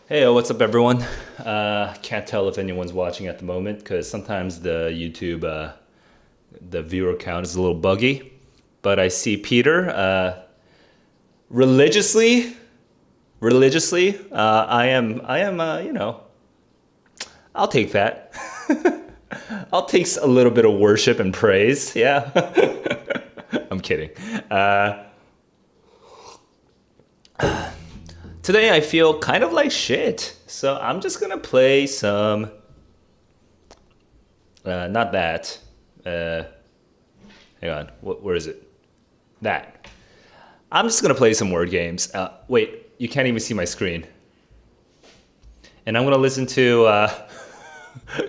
Hey, what's up, everyone? Can't tell if anyone's watching at the moment because sometimes the YouTube, the viewer count is a little buggy. But I see Peter religiously. I am. I'll take that. I'll take a little bit of worship and praise. Yeah, I'm kidding. Today I feel kind of like shit, so I'm just gonna play some. Not that. Hang on. Where is it? That. I'm just gonna play some word games. Wait, you can't even see my screen. And I'm gonna listen to.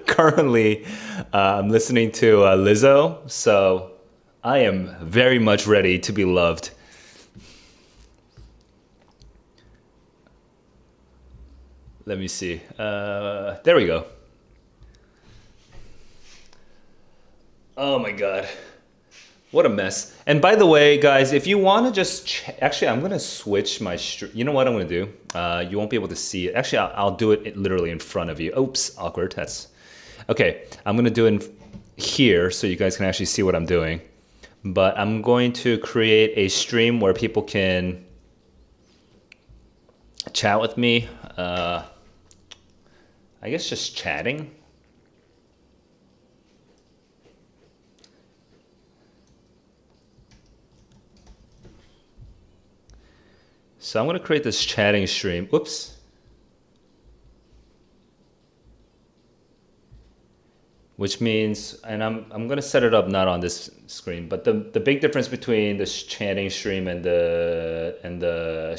Currently, I'm listening to Lizzo, so I am very much ready to be loved. Let me see. There we go. Oh my god. What a mess. And by the way, guys, if you want to just... Actually, I'm going to switch my... You know what I'm going to do? You won't be able to see it. Actually, I'll do it literally in front of you. Oops, awkward. That's... Okay, I'm going to do it in here so you guys can actually see what I'm doing. But I'm going to create a stream where people can chat with me. I guess just chatting. So I'm going to create this chatting stream. Oops. Which means, and I'm going to set it up not on this screen, but the big difference between this chatting stream and the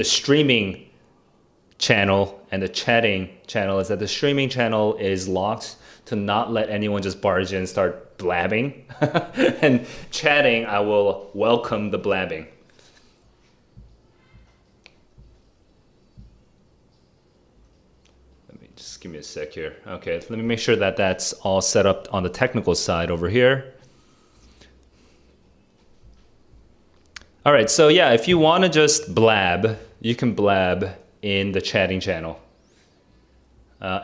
streaming channel and the chatting channel is that the streaming channel is locked to not let anyone just barge in and start blabbing. And chatting, I will welcome the blabbing. Let me just give me a sec here. Okay, let me make sure that that's all set up on the technical side over here. All right, so yeah, if you want to just blab, you can blab in the chatting channel.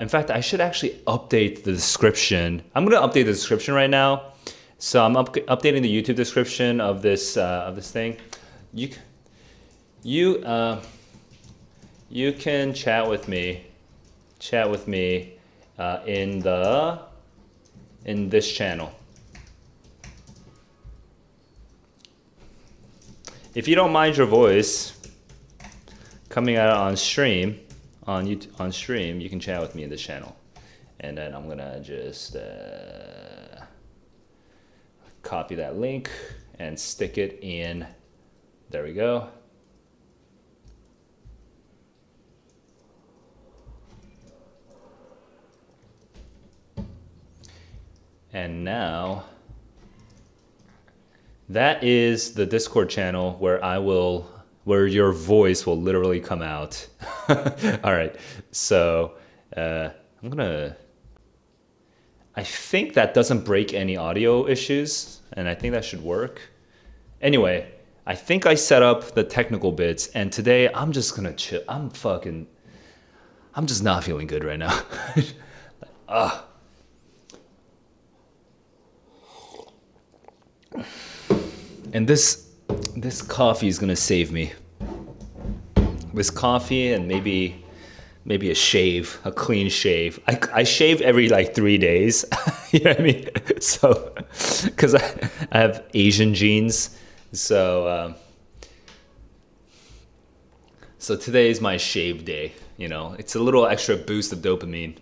In fact, I should actually update the description. I'm going to update the description right now. So I'm updating the YouTube description of this thing. You can chat with me in this channel. If you don't mind your voice coming out on stream, on stream, you can chat with me in this channel. And then I'm gonna just copy that link and stick it in. There we go. And now, that is the Discord channel where your voice will literally come out. All right, so I think that doesn't break any audio issues, and I think that should work. Anyway, I think I set up the technical bits, and today I'm just gonna chill. I'm just not feeling good right now. And this coffee is gonna save me. This coffee and maybe a shave, a clean shave. I shave every like 3 days. You know what I mean? So, because I have Asian genes, so today is my shave day. You know, it's a little extra boost of dopamine.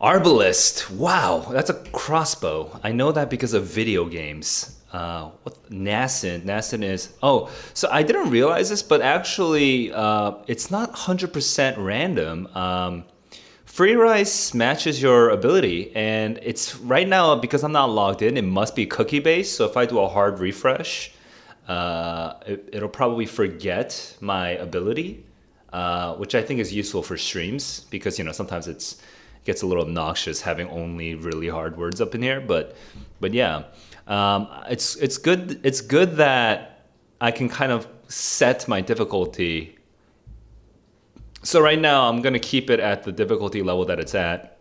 Arbalist, wow, that's a crossbow. I know that because of video games. What nascent? Nascent is, oh, so I didn't realize this, but actually it's not 100% random. Freerice matches your ability, and it's right now, because I'm not logged in, it must be cookie based. So if I do a hard refresh, it'll probably forget my ability, which I think is useful for streams because, you know, sometimes it gets a little obnoxious having only really hard words up in here, but yeah, it's good that I can kind of set my difficulty. So right now I'm gonna keep it at the difficulty level that it's at.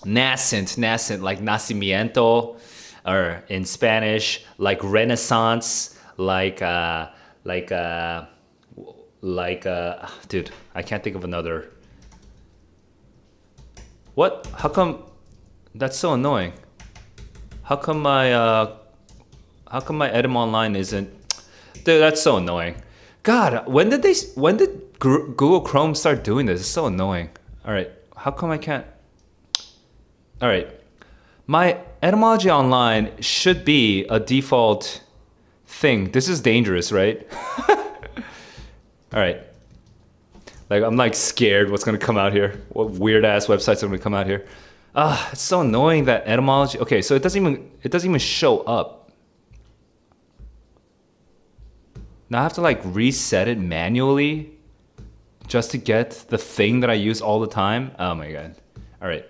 Nascent, like nacimiento, or in Spanish, like Renaissance, like dude, I can't think of another. What? How come? That's so annoying. How come my Edem Online isn't? Dude, that's so annoying. God, when did Google Chrome start doing this? It's so annoying. All right, how come I can't? All right, my etymology online should be a default thing. This is dangerous, right? All right. Like, I'm like scared what's gonna come out here. What weird ass websites are gonna come out here. It's so annoying that etymology. Okay, so it doesn't even show up. Now I have to like reset it manually just to get the thing that I use all the time. Oh my god. All right.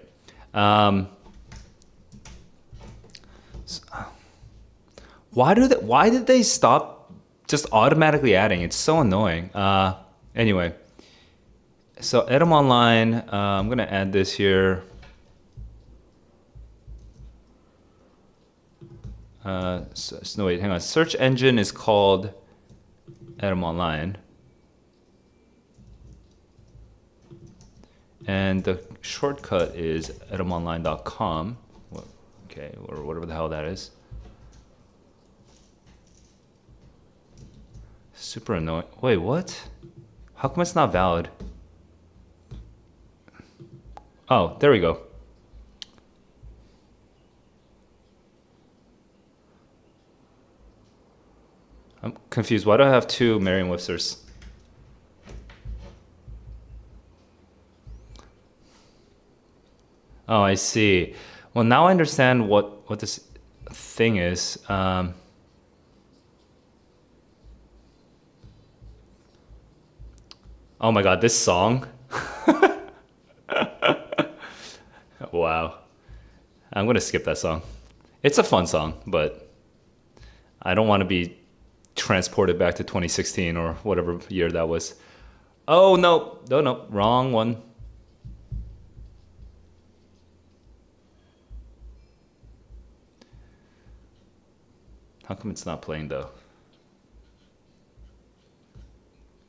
Why did they stop just automatically adding? It's so annoying. Anyway, so Edem Online, I'm gonna add this here. No wait, hang on. Search engine is called Edem Online, and the shortcut is edemonline.com. Okay, or whatever the hell that is. Super annoying. Wait, what? How come it's not valid? Oh, there we go. I'm confused. Why do I have two Merriam-Webster's? Oh, I see. Well, now I understand what this thing is. Oh my god, this song? Wow. I'm gonna skip that song. It's a fun song, but I don't want to be transported back to 2016 or whatever year that was. Oh no, wrong one. How come it's not playing though?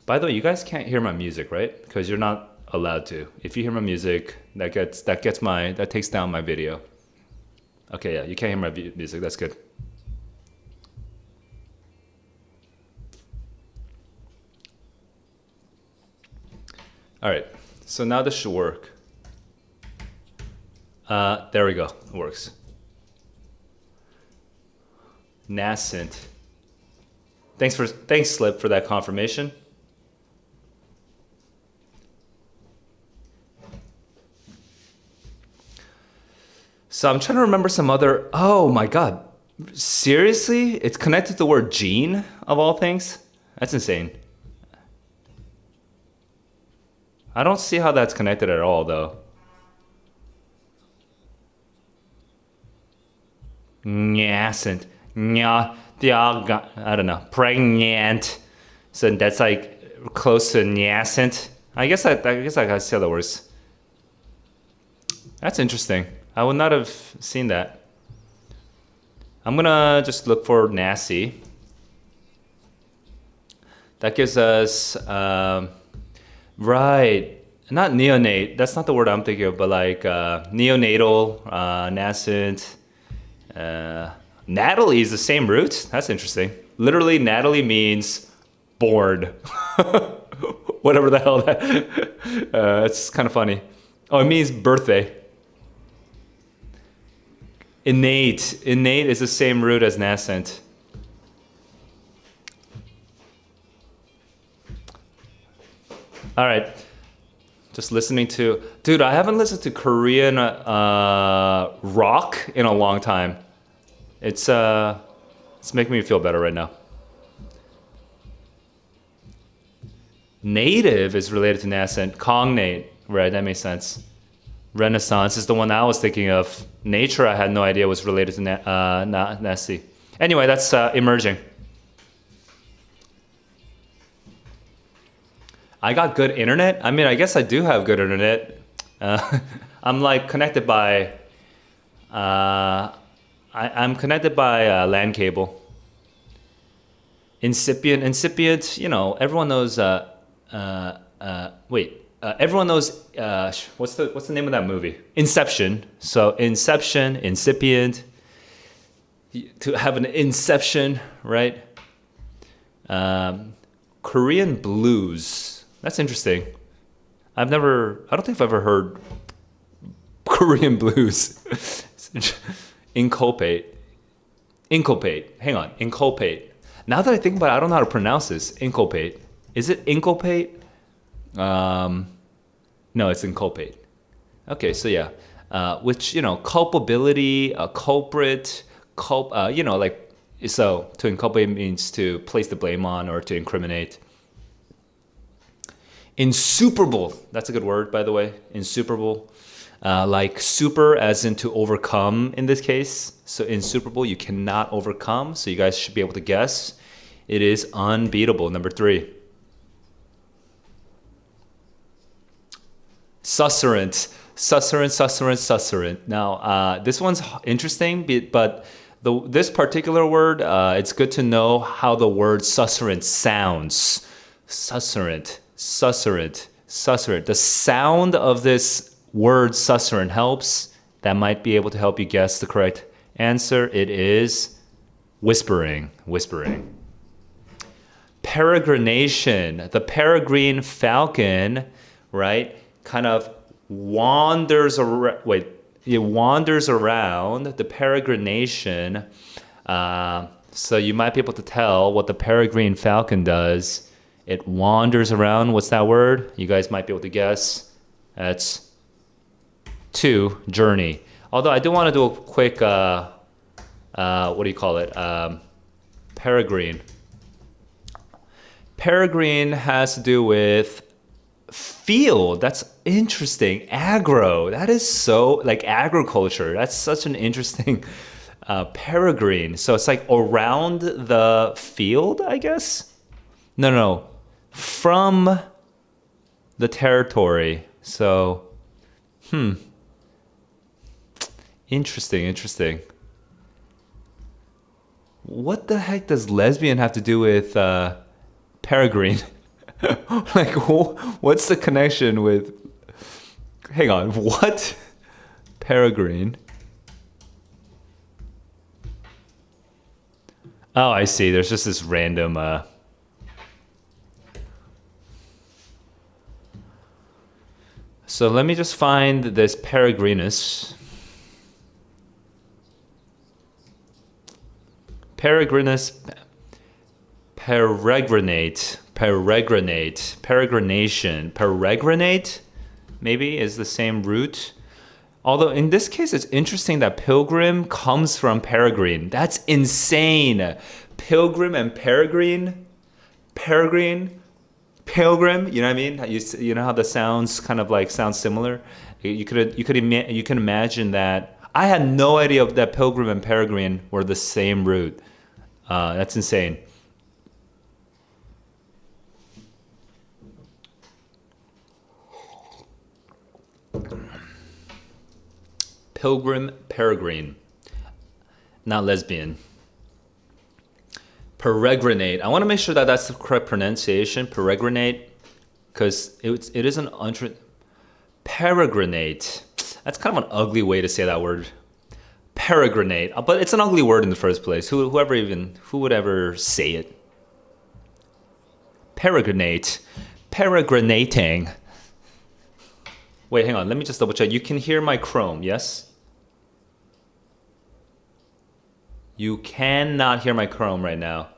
By the way, you guys can't hear my music, right? Because you're not allowed to. If you hear my music, that takes down my video. Okay, yeah, you can't hear my music. That's good. All right, so now this should work. There we go, it works. Nascent. Thanks Slip for that confirmation. So I'm trying to remember some other. Oh my god, seriously? It's connected to the word gene of all things? That's insane. I don't see how that's connected at all, though. Nascent. I don't know. Pregnant. So that's like close to nascent. I guess I gotta see how that works. That's interesting. I would not have seen that. I'm gonna just look for nasty. That gives us right, not neonate. That's not the word I'm thinking of, but like neonatal, nascent. Natalie is the same root. That's interesting. Literally, Natalie means born. Whatever the hell that. It's kind of funny. Oh, it means birthday. Innate is the same root as nascent. All right, just listening to, dude, I haven't listened to Korean rock in a long time. It's making me feel better right now. Native is related to nascent. Cognate, right? That makes sense. Renaissance is the one I was thinking of. Nature, I had no idea was related to nasty. Anyway, that's emerging. I got good internet. I mean, I guess I do have good internet. I'm like connected by. I'm connected by LAN cable. Incipient. You know, everyone knows. Everyone knows. What's the name of that movie? Inception. So Inception, incipient. To have an inception, right? Korean blues. That's interesting. I don't think I've ever heard Korean blues. Inculpate. Hang on. Inculpate. Now that I think about it, I don't know how to pronounce this. Inculpate. Is it inculpate? No, it's inculpate. Okay, so yeah. Which, you know, culpability, a culprit, you know, like, so to inculpate means to place the blame on or to incriminate. Insuperable. That's a good word, by the way. Insuperable. Like super as in to overcome in this case. So insuperable, you cannot overcome. So you guys should be able to guess. It is unbeatable. Number 3. Susurrant. Now, this one's interesting, but this particular word, it's good to know how the word susurrant sounds. Susurrant. The sound of this word susurrant helps. That might be able to help you guess the correct answer. It is whispering. Peregrination. The peregrine falcon, right, kind of wanders around. It wanders around. The peregrination. So you might be able to tell what the peregrine falcon does. It wanders around. What's that word? You guys might be able to guess. That's 2, journey. Although I do want to do a quick, what do you call it? Peregrine. Peregrine has to do with field. That's interesting. Agro. That is so, like agriculture. That's such an interesting peregrine. So it's like around the field, I guess? No. From the territory. So, Interesting. What the heck does lesbian have to do with peregrine? Like, what's the connection with... Hang on, what? Peregrine. Oh, I see. There's just this random... So let me just find this peregrinus. Peregrinate, peregrination, peregrinate, maybe is the same root. Although in this case, it's interesting that pilgrim comes from peregrine. That's insane. Pilgrim and peregrine, pilgrim. You know what I mean? You know how the sounds kind of like sound similar. You can imagine that. I had no idea that pilgrim and peregrine were the same root. That's insane. Pilgrim, peregrine, not lesbian. Peregrinate. I want to make sure that that's the correct pronunciation. Peregrinate, because it is an peregrinate. That's kind of an ugly way to say that word. Peregrinate, but it's an ugly word in the first place. Who would ever say it? Peregrinating. Wait, hang on. Let me just double check. You can hear my Chrome, yes? You cannot hear my Chrome right now.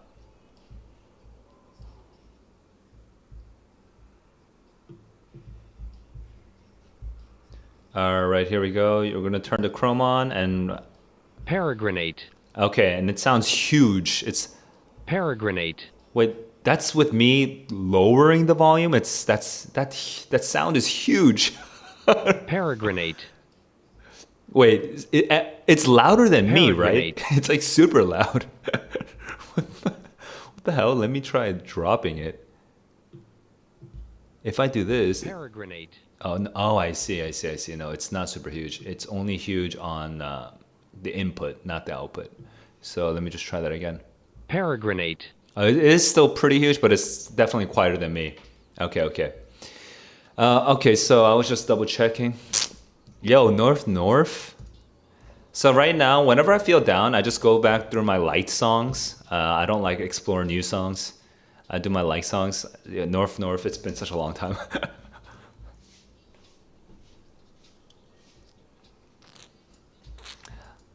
All right, here we go. You're going to turn the Chrome on and... Peregrinate. Okay, and it sounds huge. It's... Peregrinate. Wait, that's with me lowering the volume? That sound is huge. Peregrinate. Wait, it's louder than me, right? It's like super loud. What the hell? Let me try dropping it. If I do this, Peregrinate. oh, I see. No, it's not super huge. It's only huge on the input, not the output. So let me just try that again. Peregrinate. It is still pretty huge, but it's definitely quieter than me. Okay. Okay, so I was just double checking. Yo, north. So right now, whenever I feel down, I just go back through my light songs. I don't like explore new songs. I do my light songs. Yeah, north. It's been such a long time.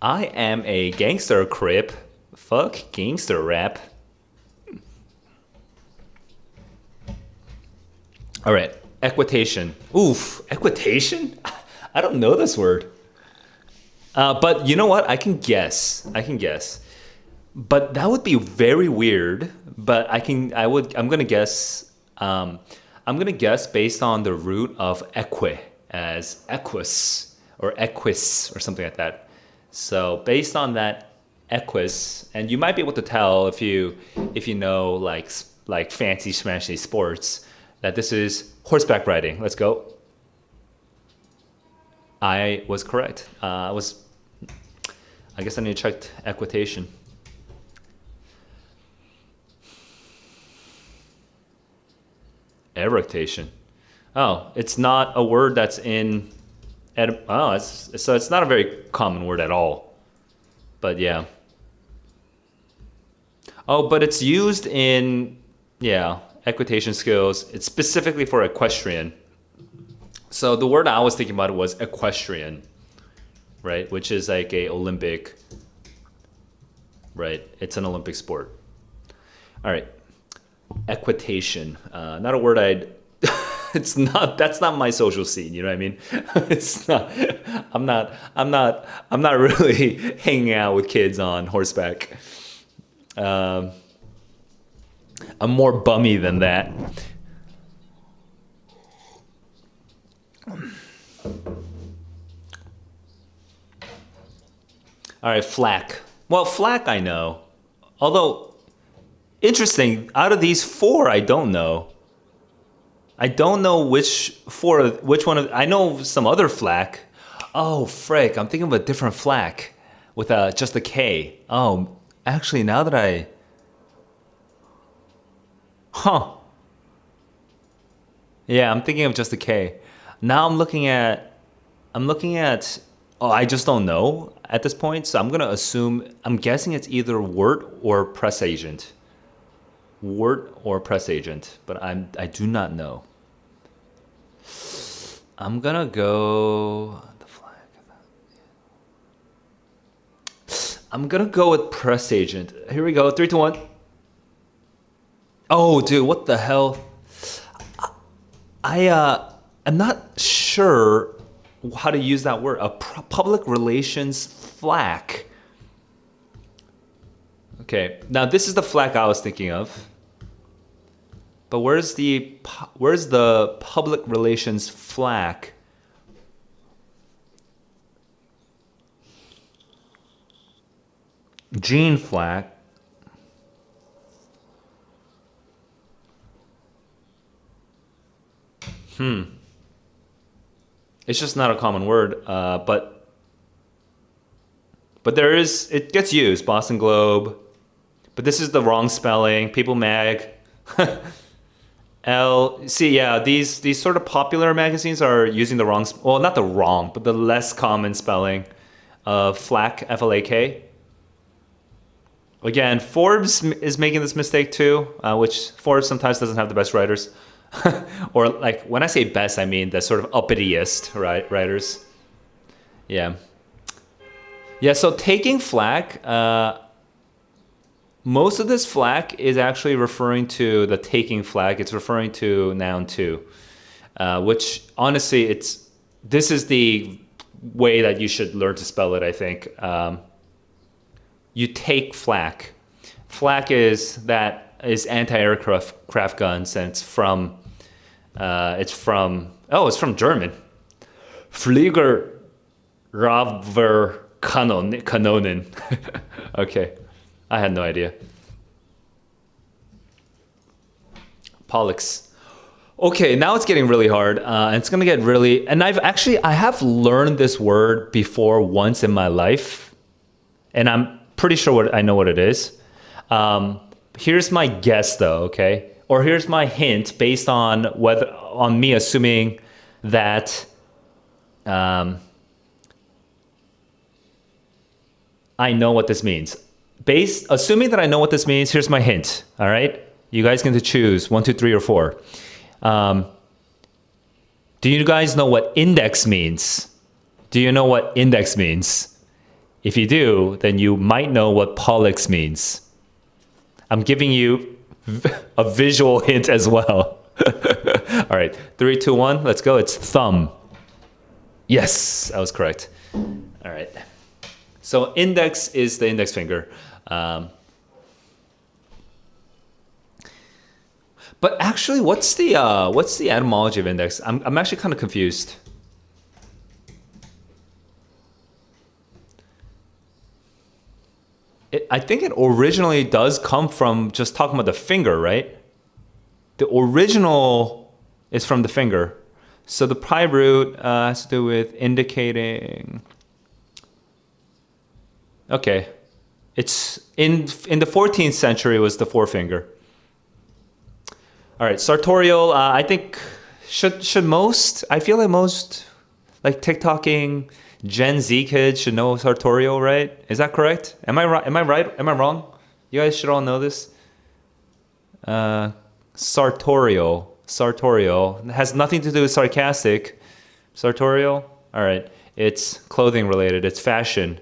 I am a gangster crip. Fuck gangster rap. All right, equitation. Oof, equitation? I don't know this word. But you know what? I can guess. But that would be very weird. But I'm gonna guess. I'm gonna guess based on the root of equi as equus or equus or something like that. So based on that equus, and you might be able to tell if you know like fancy smashy sports that this is horseback riding. Let's go. I was correct. I guess I need to check equitation. Eructation. Oh, it's not a word that's in. So it's not a very common word at all. But yeah. Oh, but it's used in equitation skills. It's specifically for equestrian. So the word I was thinking about was equestrian, right? Which is like a Olympic, right? It's an Olympic sport. All right, equitation. Not a word I'd. It's not. That's not my social scene. You know what I mean? It's not. I'm not really hanging out with kids on horseback. I'm more bummy than that. All right, flack. Well, flack I know. Although, interesting, out of these four, I don't know. I don't know which one of, I know some other flack. Oh, frick, I'm thinking of a different flack with just a K. Oh, actually, now that yeah, I'm thinking of just a K. Now I'm looking at, oh, I just don't know at this point. So I'm guessing it's either word or press agent. Word or press agent, but I do not know. I'm gonna go the flag. I'm gonna go with press agent. Here we go. 3, 2, 1. Oh, dude, what the hell? I'm not sure how to use that word. A public relations flack. Okay, now this is the flack I was thinking of. But where's the public relations flack? Gene flack. It's just not a common word, but there is. It gets used. Boston Globe, but this is the wrong spelling. People Mag. These sort of popular magazines are using the wrong, well, not the wrong, but the less common spelling of flack, F-L-A-K. Again, Forbes is making this mistake too, which Forbes sometimes doesn't have the best writers. Or like, when I say best, I mean the sort of uppitiest writers. Yeah. Yeah, so taking flack, most of this flack is actually referring to the taking flack. It's referring to noun two, which honestly, this is the way that you should learn to spell it, I think. You take flak. Flak is anti-aircraft guns, and it's from German. Flieger Raver Kanonen. Okay, I had no idea. Pollux. Okay, now it's getting really hard. And it's gonna get really. And I have learned this word before once in my life, and I'm pretty sure I know what it is. Here's my guess, though. Okay, or here's my hint based on me assuming that I know what this means. Assuming that I know what this means, here's my hint. All right, you guys get to choose 1, 2, 3, or 4. Do you guys know what index means? Do you know what index means? If you do, then you might know what pollux means. I'm giving you a visual hint as well. All right, 3, 2, 1, let's go. It's thumb. Yes, I was correct. All right. So index is the index finger. But actually, what's the etymology of index? I'm actually kind of confused. I think it originally does come from just talking about the finger, right? The original is from the finger. So the pi root has to do with indicating. Okay, it's in the 14th century it was the forefinger. All right, sartorial. I think should most. I feel like most like TikToking Gen Z kids should know sartorial, right? Is that correct? Am I right? Am I right? Am I wrong? You guys should all know this. Sartorial. Sartorial. It has nothing to do with sarcastic. Sartorial. All right. It's clothing related. It's fashion.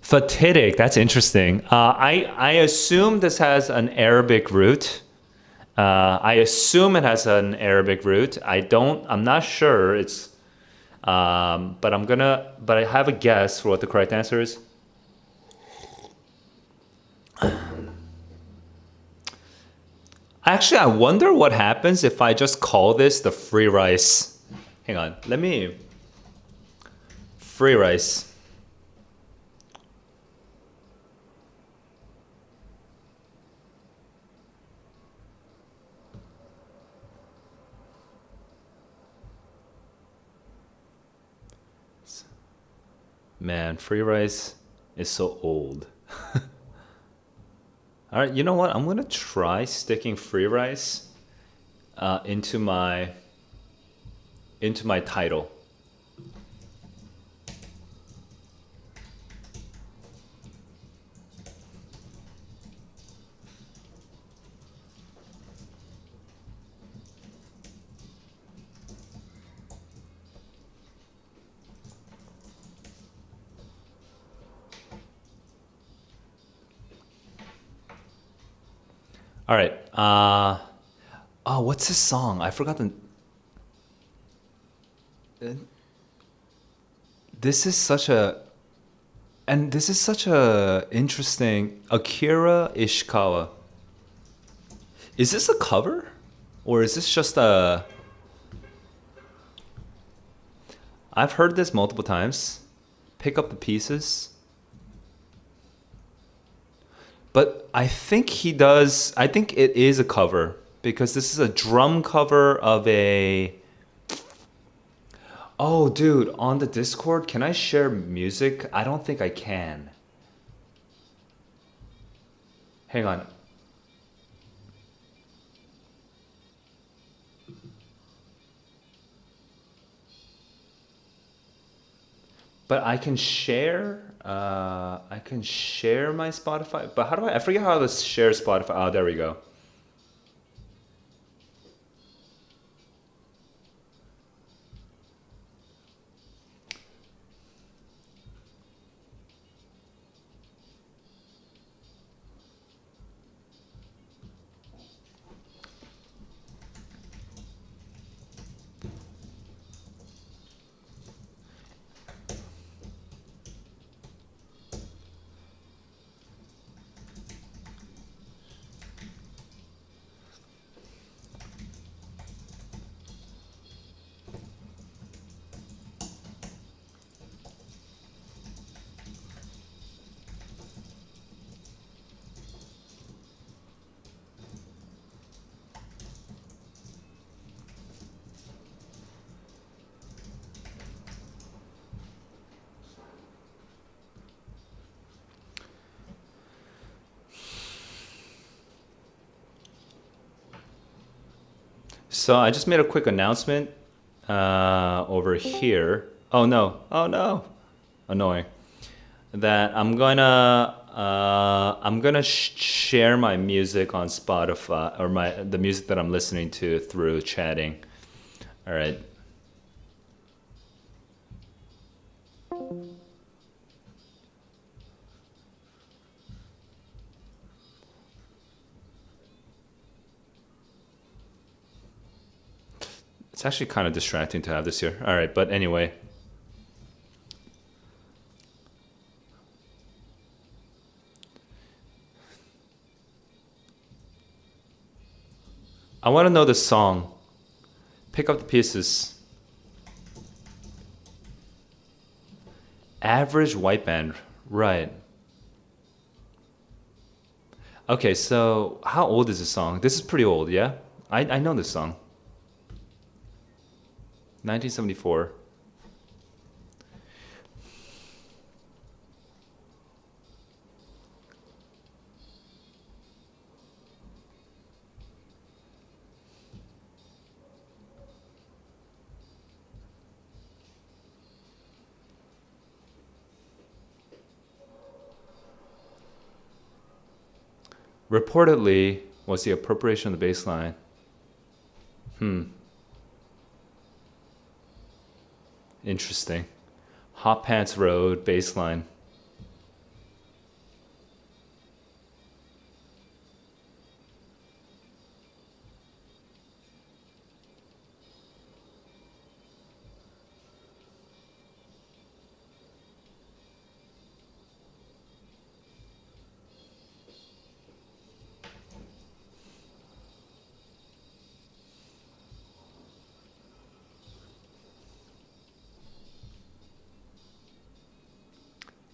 Fatidic. That's interesting. I assume this has an Arabic root. I assume it has an Arabic root. I'm not sure. But I have a guess for what the correct answer is. Actually, I wonder what happens if I just call this the Freerice. Hang on, Freerice. Man, Freerice is so old. All right, you know what? I'm gonna try sticking Freerice into my title. All right. What's this song? I forgot the. This is such a interesting Akira Ishikawa. Is this a cover, or is this just a? I've heard this multiple times. Pick up the pieces. But I think I think it is a cover because this is a drum cover of a. Oh, dude, on the Discord, can I share music? I don't think I can. Hang on. But I can share. I can share my Spotify. But how do I forget how to share Spotify. Oh, there we go. So I just made a quick announcement over here. Oh no! Oh no! Annoying. That I'm gonna share my music on Spotify, or the music that I'm listening to through chatting. All right. It's actually kind of distracting to have this here. All right, but anyway. I want to know the song. Pick up the pieces. Average white band. Right. Okay, so how old is this song? This is pretty old, yeah? I know this song. 1974. Reportedly was the appropriation of the bass line. Interesting. Hot Pants Road, bass line.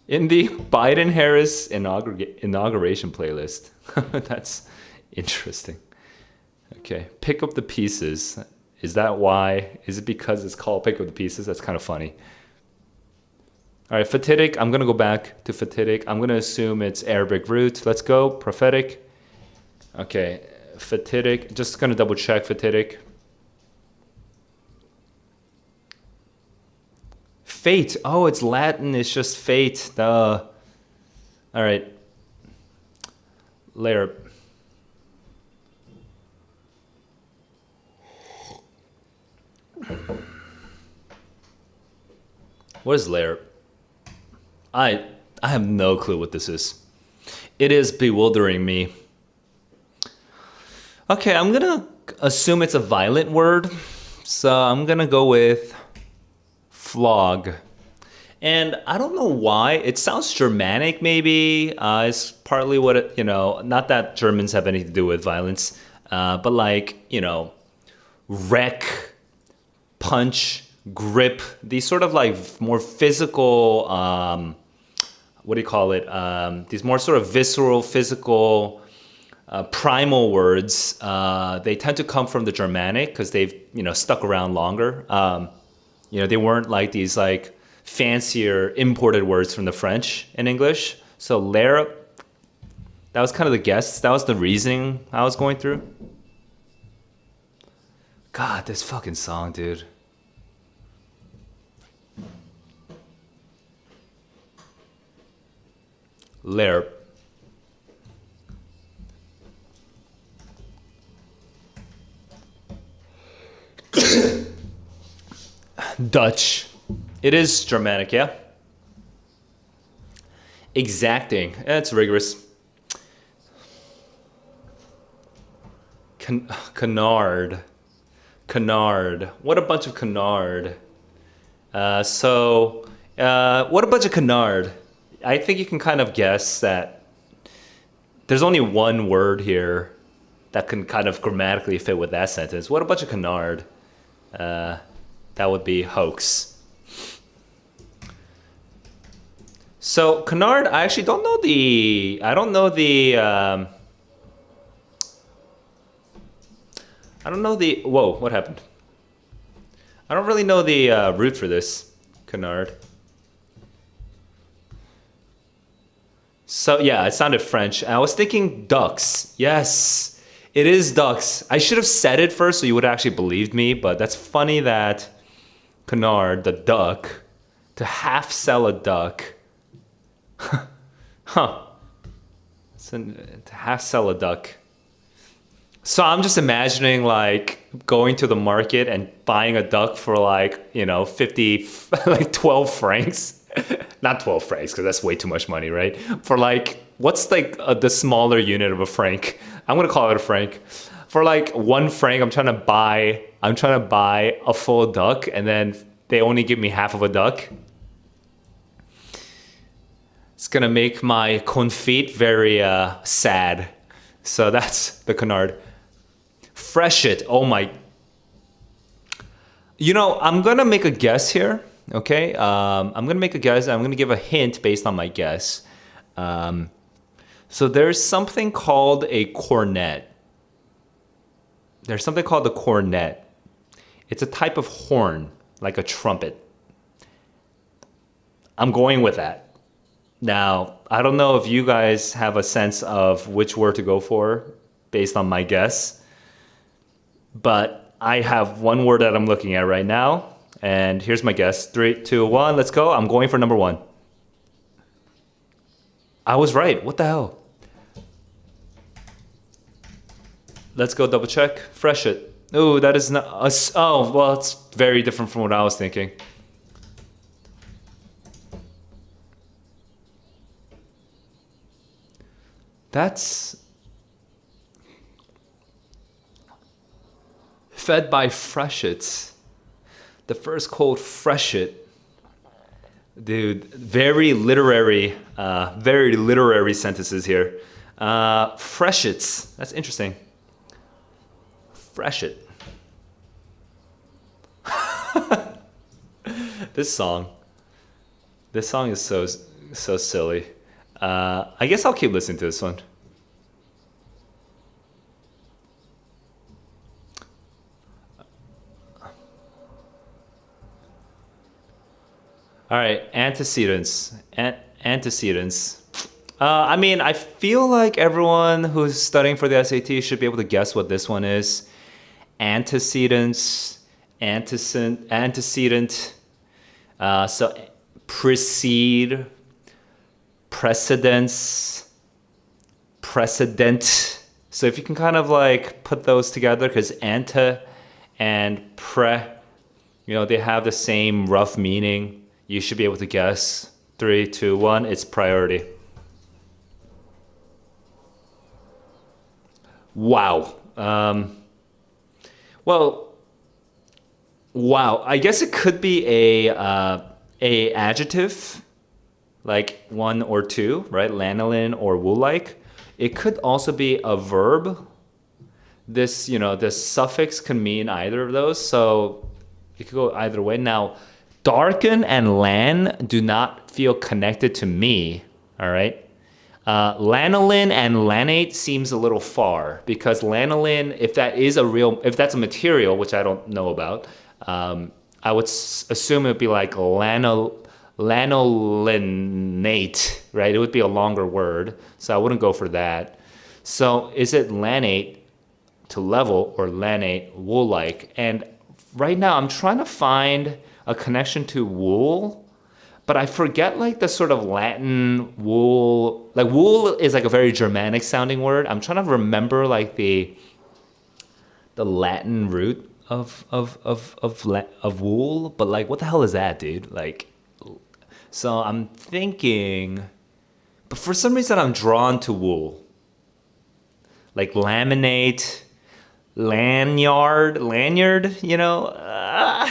In the Biden-Harris inauguration playlist. That's interesting. Okay, pick up the pieces. Is that why? Is it because it's called pick up the pieces? That's kind of funny. All right, fatidic. I'm going to go back to fatidic. I'm going to assume it's Arabic root. Let's go. Prophetic. Okay, fatidic. Just going to double check fatidic. Fate. Oh, it's Latin. It's just fate. Duh. All right. Layer. What is layer? I have no clue what this is. It is bewildering me. Okay, I'm gonna assume it's a violent word. So I'm gonna go with flog. And I don't know why. It sounds Germanic, maybe. It's partly what it, not that Germans have anything to do with violence, but like, wreck, punch, grip, these sort of like more physical, what do you call it? These more sort of visceral, physical, primal words. They tend to come from the Germanic because they've, stuck around longer. They weren't like these like fancier imported words from the French and English. So lair, that was kind of the guess. That was the reasoning I was going through. God, this fucking song, dude. Lair. Dutch. It is Germanic, yeah? Exacting. That's rigorous. Canard. Canard. What a bunch of canard. What a bunch of canard. I think you can kind of guess that there's only one word here that can kind of grammatically fit with that sentence. What a bunch of canard. That would be hoax. So canard, I actually don't know the. I don't know the. Whoa! What happened? I don't really know the root for this canard. So yeah, it sounded French. I was thinking ducks. Yes, It is ducks. I should have said it first so you would have actually believed me, but that's funny that canard, the duck, to half sell a duck. Huh. To half sell a duck. So I'm just imagining like going to the market and buying a duck for like, 50, like 12 francs. Not 12 francs because that's way too much money, right? For like, what's like the smaller unit of a franc? I'm going to call it a franc. For like 1 franc, I'm trying to buy a full duck and then they only give me half of a duck. It's going to make my confit very sad. So that's the canard. Freshet. Oh my. I'm going to make a guess here. Okay. I'm going to make a guess. I'm going to give a hint based on my guess. So there's something called a cornet. There's something called the cornet. It's a type of horn, like a trumpet. I'm going with that. Now, I don't know if you guys have a sense of which word to go for based on my guess, but I have one word that I'm looking at right now, and here's my guess. 3, 2, 1, let's go. I'm going for number 1. I was right. What the hell? Let's go double check. Freshet. Oh, that is not... oh, well, it's very different from what I was thinking. That's fed by freshets. The first cold freshet. Dude, very literary sentences here. Freshets. That's interesting. Freshet. This song is so silly. I guess I'll keep listening to this one. All right, antecedents. Antecedents. I mean, I feel like everyone who's studying for the SAT should be able to guess what this one is. Antecedents, antecedent. So precede, precedence, precedent. So if you can kind of like put those together, because ante and pre, they have the same rough meaning. You should be able to guess. 3, 2, 1, it's priority. Wow. Well, wow. I guess it could be a adjective, like 1 or 2, right? Lanolin or wool-like. It could also be a verb. This, this suffix can mean either of those, so it could go either way. Now, darken and lan do not feel connected to me, all right? Lanolin and lanate seems a little far because lanolin, if that's a material, which I don't know about, I would assume it would be like lanolinate, right? It would be a longer word, so I wouldn't go for that. So is it lanate to level or lanate wool-like? And right now I'm trying to find a connection to wool, but I forget like the sort of Latin wool. Like wool is like a very Germanic sounding word. I'm trying to remember like the Latin root of wool, but like what the hell is that, dude? Like, so I'm thinking, but for some reason I'm drawn to wool. Like laminate, lanyard,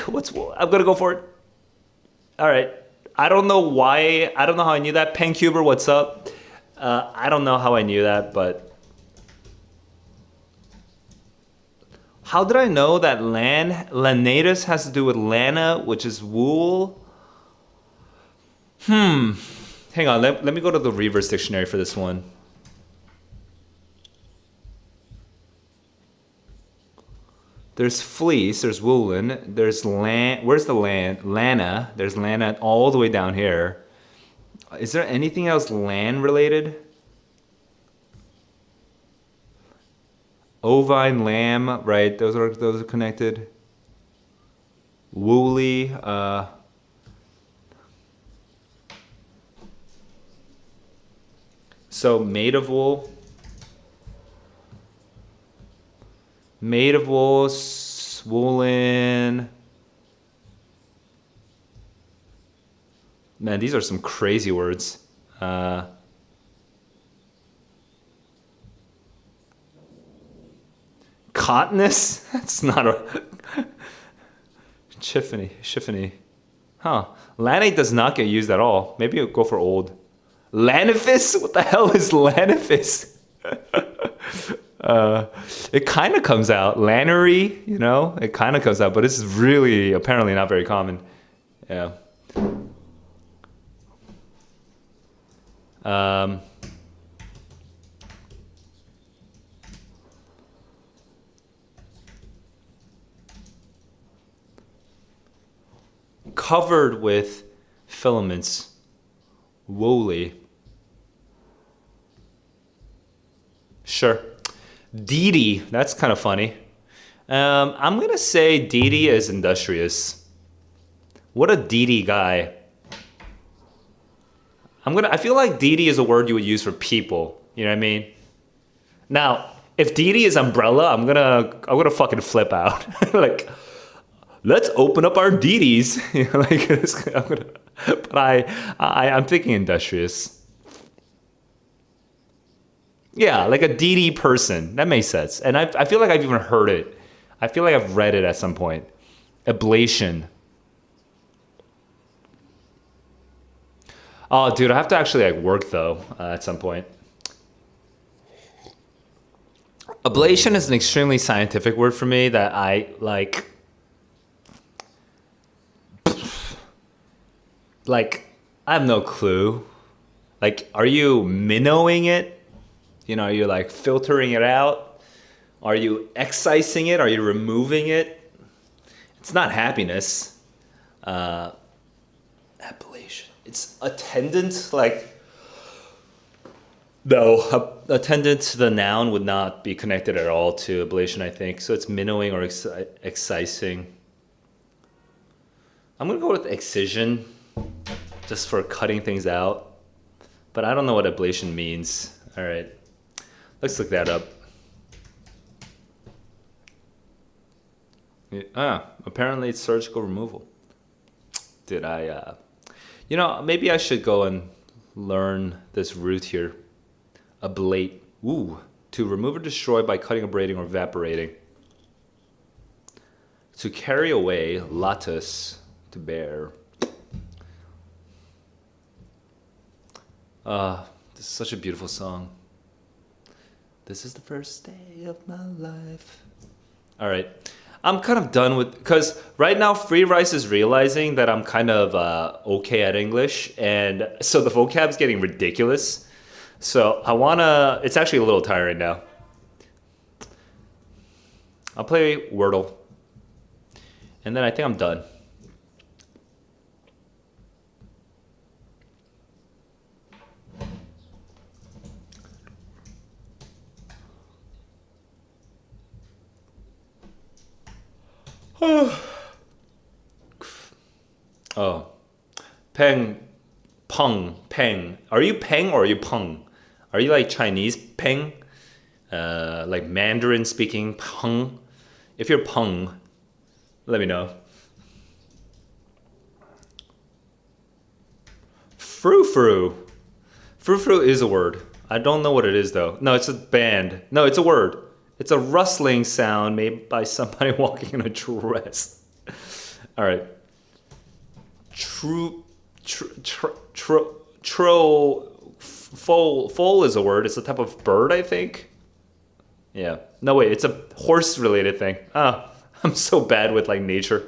what's wool? I'm gonna go for it. All right. I don't know why. I don't know how I knew that. Pencuber, what's up? I don't know how I knew that, but how did I know that lanatus has to do with lana, which is wool? Hang on. Let me go to the Reverse Dictionary for this one. There's fleece, there's woolen, there's where's the lana, there's lana all the way down here. Is there anything else land related? Ovine, lamb, right? Those are connected. Woolly, so made of wool. Made of wool, swollen. Man, these are some crazy words. Cottonous? That's not a... Chiffony. Huh. Lanate does not get used at all. Maybe it'll go for old. Lanifice? What the hell is lanifice? It kind of comes out. Lannery, you know? It kind of comes out, but it's really apparently not very common. Yeah. Covered with filaments. Woolly. Sure. Deedy, that's kind of funny. I'm gonna say Deedy is industrious. What a deedy guy. I feel like deedy is a word you would use for people. You know what I mean? Now, if deedy is umbrella, I'm gonna fucking flip out. Like, let's open up our deedies. You know, like, but I'm thinking industrious. Yeah, like a DD person. That makes sense. And I feel like I've even heard it. I feel like I've read it at some point. Ablation. Oh, dude, I have to actually like work though at some point. Ablation is an extremely scientific word for me that I like. Like, I have no clue. Like, are you minnowing it? You know, are you like filtering it out? Are you excising it? Are you removing it? It's not happiness. Ablation. It's attendant, like, no, attendant to the noun would not be connected at all to ablation, I think. So it's minnowing or excising. I'm gonna go with excision, just for cutting things out. But I don't know what ablation means. All right, let's look that up. Apparently it's surgical removal. Did I, you know, maybe I should go and learn this root here. Ablate. Ooh, to remove or destroy by cutting, abrading, or evaporating. To carry away, latus, to bear. This is such a beautiful song. This is the first day of my life. All right. I'm kind of done with, because right now Freerice is realizing that I'm kind of okay at English, and so the vocab's getting ridiculous. So I wanna, it's actually a little tiring now. I'll play Wordle, and then I think I'm done. Oh, Peng, Peng, Peng. Are you Peng or are you Peng? Are you like Chinese Peng? Like Mandarin speaking Peng? If you're Peng, let me know. Frou-frou. Frou-frou is a word. I don't know what it is though. No, it's a band. No, it's a word. It's a rustling sound made by somebody walking in a dress. All right. Foal is a word. It's a type of bird, I think. Yeah. No, wait. It's a horse-related thing. Ah, I'm so bad with like nature.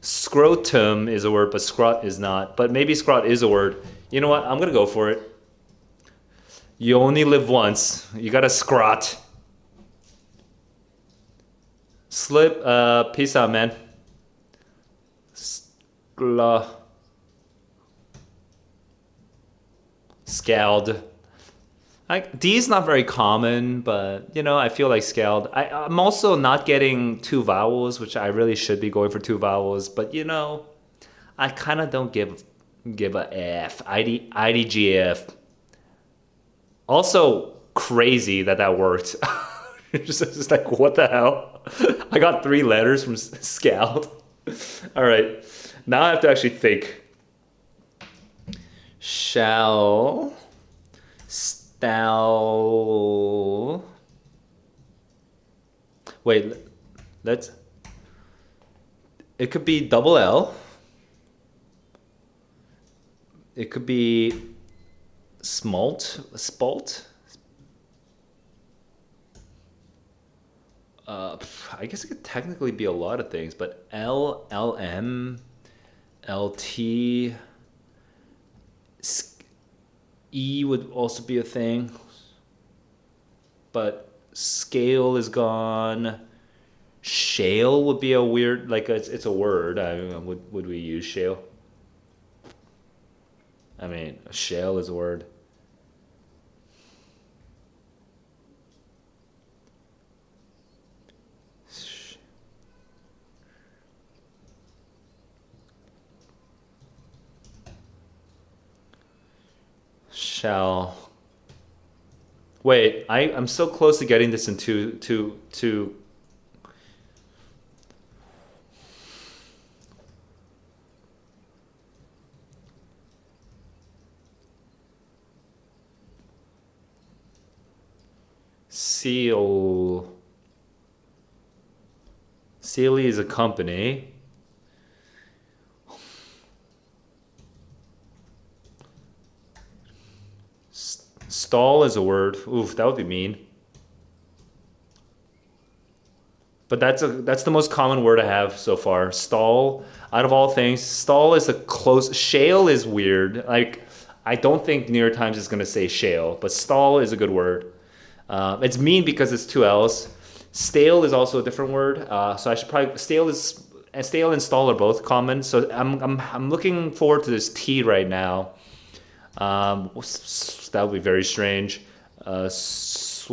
Scrotum is a word, but scrot is not. But maybe scrot is a word. You know what? I'm gonna go for it. You only live once. You got a scrot. Slip. Peace out, man. Scald. D is not very common, but you know, I feel like scald. I'm also not getting two vowels, which I really should be going for two vowels, but you know, I kind of don't give a F. IDGF. Also crazy that worked. Just like what the hell? I got three letters from scald. All right, now I have to actually think. Shall. Stall. Wait, let's. It could be double L. It could be spalt. I guess it could technically be a lot of things, but LM, LT, E would also be a thing. But scale is gone. Shale would be a weird, like it's a word. Would we use shale? I mean, shale is a word. Shall. Wait, I'm so close to getting this into to Seal. Sealy is a company. Stall is a word. Oof, that would be mean. But that's the most common word I have so far. Stall. Out of all things, stall is a close. Shale is weird. Like I don't think New York Times is gonna say shale, but stall is a good word. It's mean because it's two L's. Stale is also a different word. So I should probably stale and stall are both common. So I'm looking forward to this T right now. That would be very strange. Swall.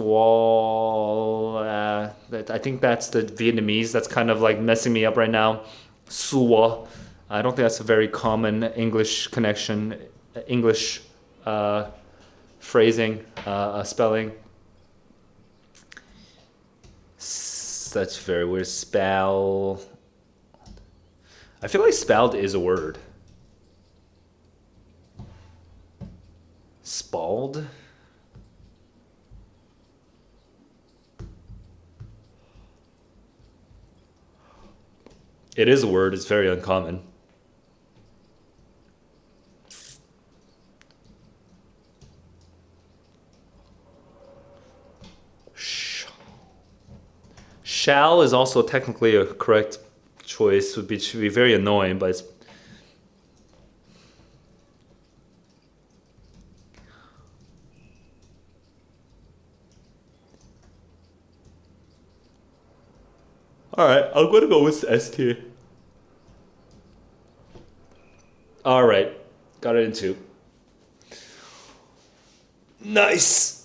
I think that's the Vietnamese. That's kind of like messing me up right now. Sua. I don't think that's a very common English connection, English phrasing, spelling. That's very weird. Spell. I feel like spelled is a word. Spalled. It is a word. It's very uncommon. Shall is also technically a correct choice. Should be very annoying, but it's. All right, I'm gonna go with ST. All right, got it in two. Nice.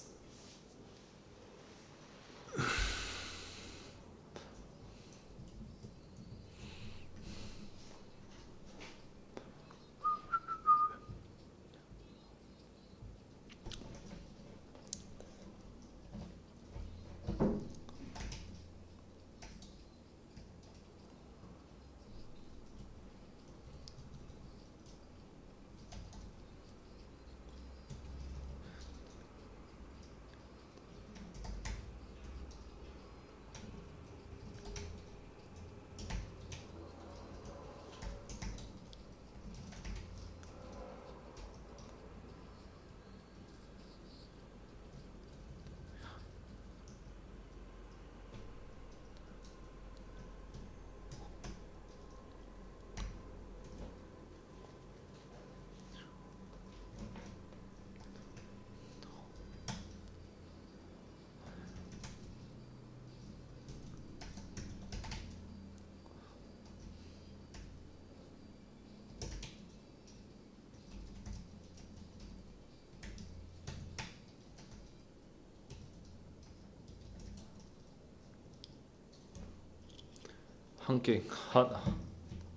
hunking,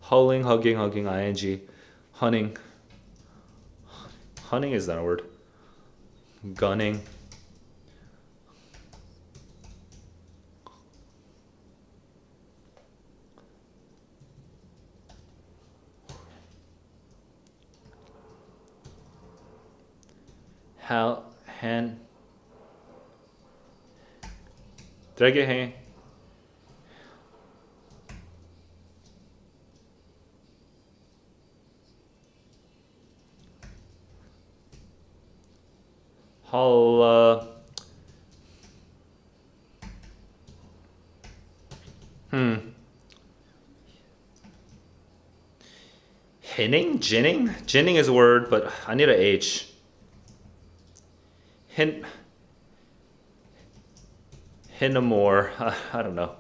hulling, hugging, ing, hunting. Hunting is not a word. Gunning. Hand. Did I get hanging? Hull. Hinning? Ginning? Ginning is a word, but I need a H. Hinamore. I don't know.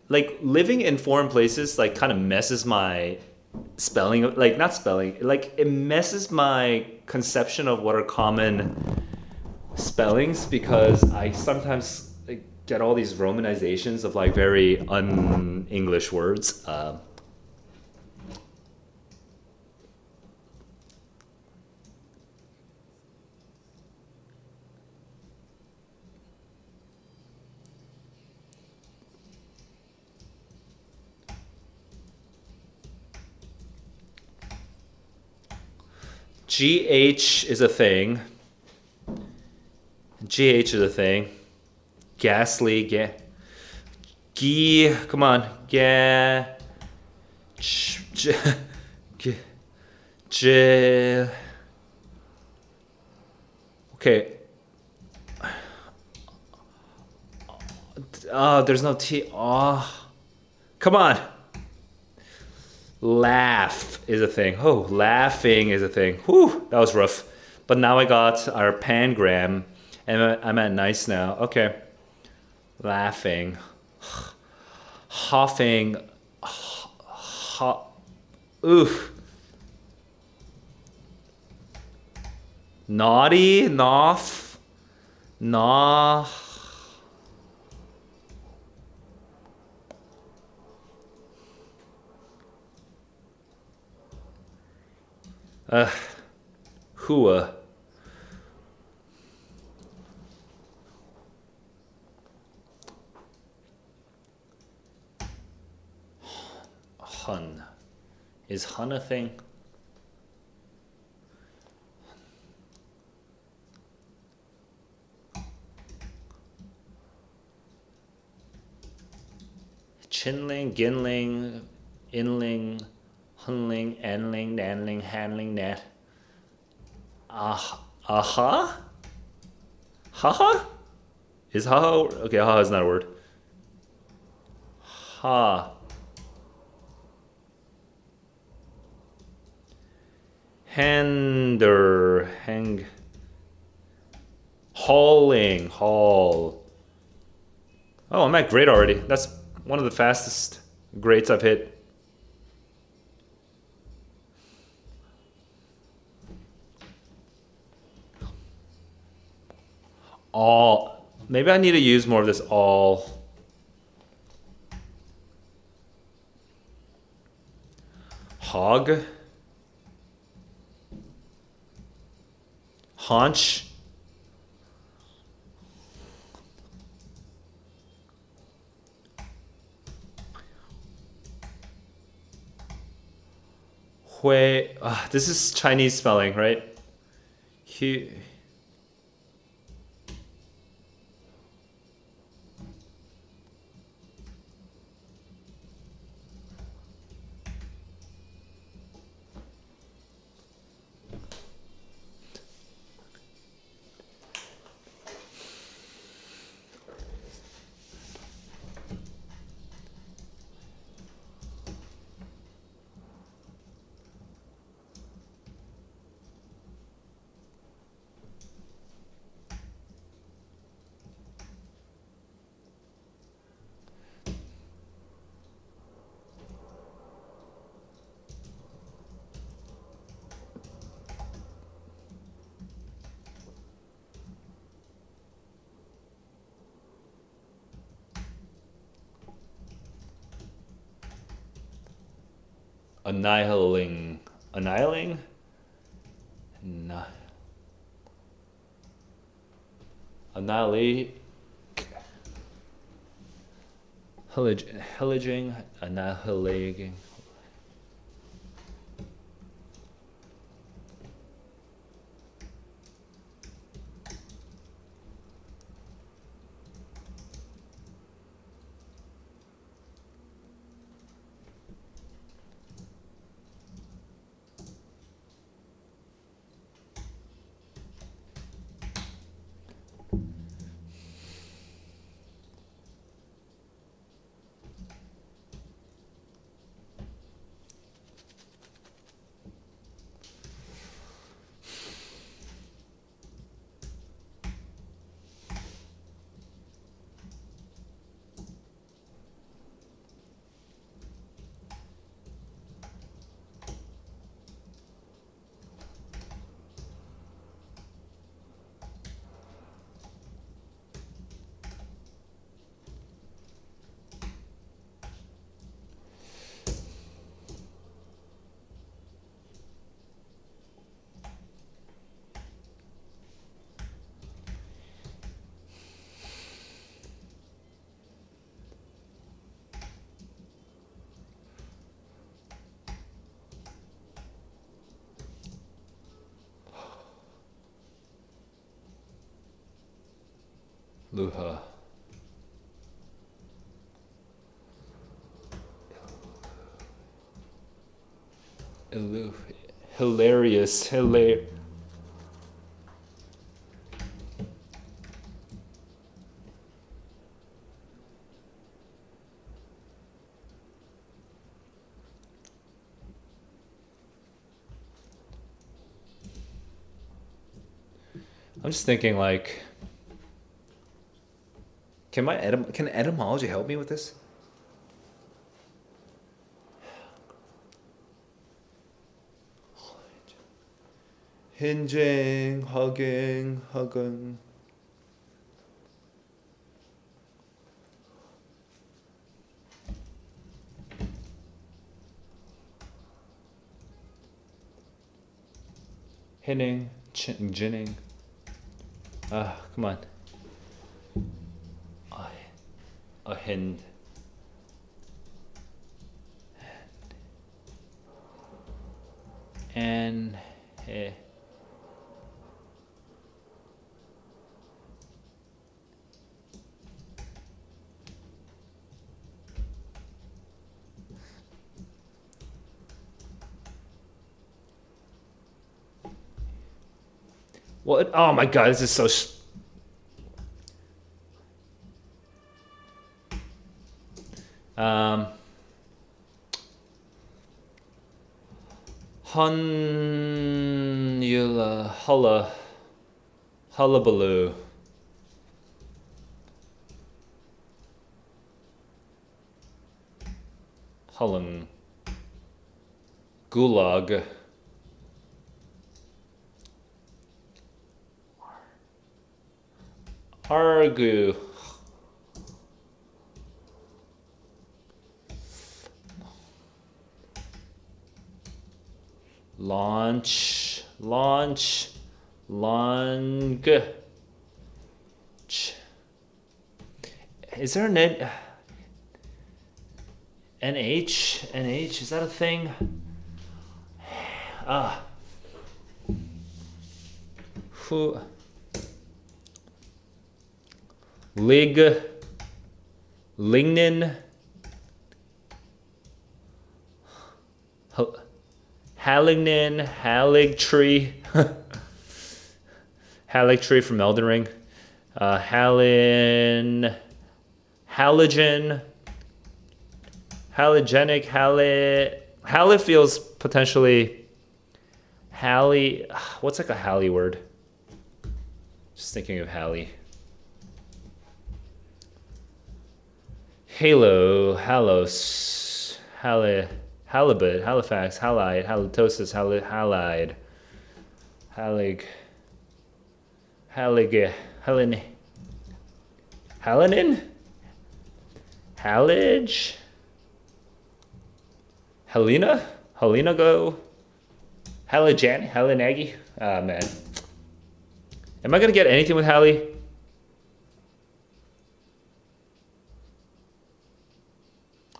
Like living in foreign places, like kind of messes my spelling. Like not spelling. Like it messes my conception of what are common spellings because I sometimes like, get all these romanizations of like very un-English words. GH is a thing. GH is a thing. Ghastly. Come on. Okay. Oh, there's no T. Oh. Come on. Laugh is a thing. Oh, laughing is a thing. Whew, that was rough. But now I got our pangram, and I'm at nice now. Okay. Laughing. Huffing. Oof. Naughty. Noff. Nah. Hua. Hun. Is hun a thing? Chinling, ginling, inling, hunling, anling, nanling, handling, nat. Aha? Haha? Is haha? Okay, haha is not a word. Ha. Hander. Hang. Hauling. Haul. Oh, I'm at grade already. That's one of the fastest grades I've hit. All. Maybe I need to use more of this all. Hog. Haunch. Hui. This is Chinese spelling, right? Hu. annihilating, annihilate, pillaging, annihilating. Luha. Hilarious. I'm just thinking, like, can etymology help me with this? Hinging, hugging. Hinning, ginning. Come on. A hind. And what? Oh my god, this is so. Hullabaloo. Hulling. Gulag. Argue. Launch. Long. Is there an NH? NH, is that a thing? Who? Lignin. Halignin, Haligtree. Haligtree from Elden Ring. Halogen. Halogenic, Hallie feels potentially Hallie. What's like a Hallie word? Just thinking of Hallie. Halo, Halos, Halibut, Halifax, Halide, Halitosis, Halide, Helen, Halenin, Halage, Helena, Halinago? Halinagi? Ah, man. Am I gonna get anything with Hallie?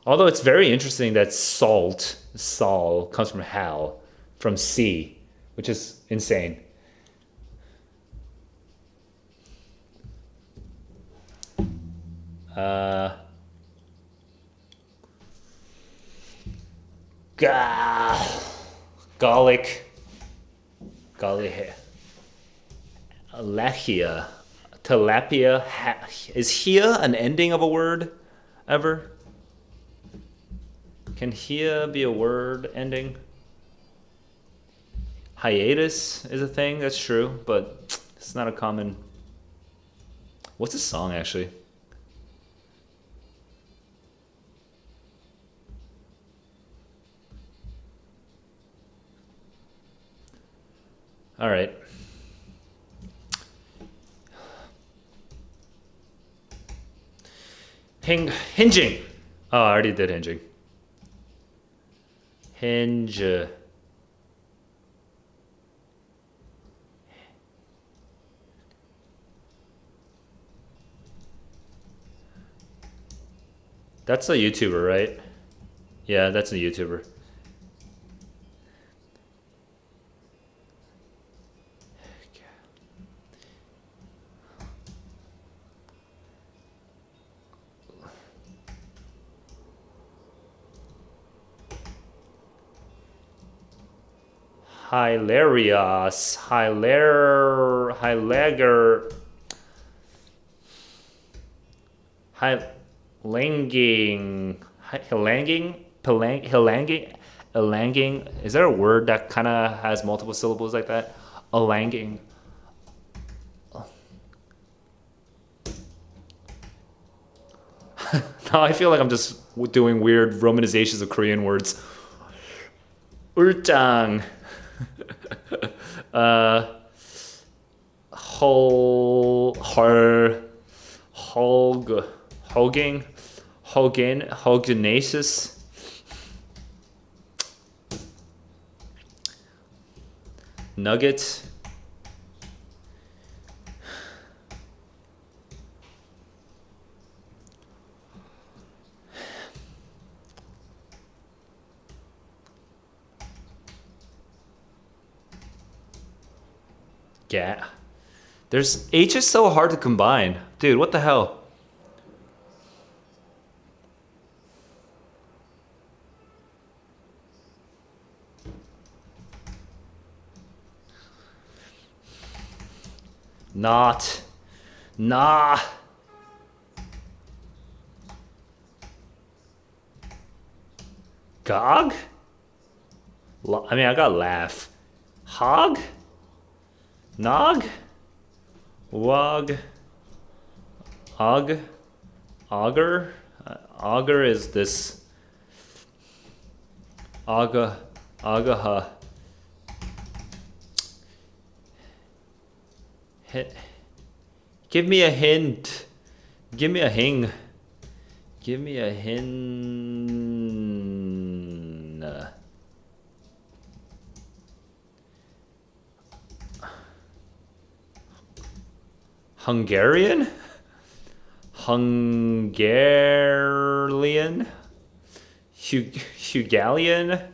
Although it's very interesting that Sol, comes from Hal, from C, which is insane. Garlic. Lachia. Tilapia. Is here an ending of a word ever? Can here be a word ending? Hiatus is a thing, that's true, but it's not a common... What's this song, actually? All right. Hinging. Oh, I already did hinging. Hinge. That's a YouTuber, right? Yeah, that's a YouTuber. Hilarious. Hilagger. Hilanging. Is there a word that kind of has multiple syllables like that? Alanging. Now I feel like I'm just doing weird romanizations of Korean words. Urtang. Hogenasis. Nugget. Yeah. There's H is so hard to combine. Dude, what the hell? Not. Nah. Gog? I mean, I got laugh. Hog? Nog? Wog? Og? Auger? Auger is this. Agaha. Give me a hint. Give me a hing. Give me a hint. Hungarian? Hungarian? Hugalian?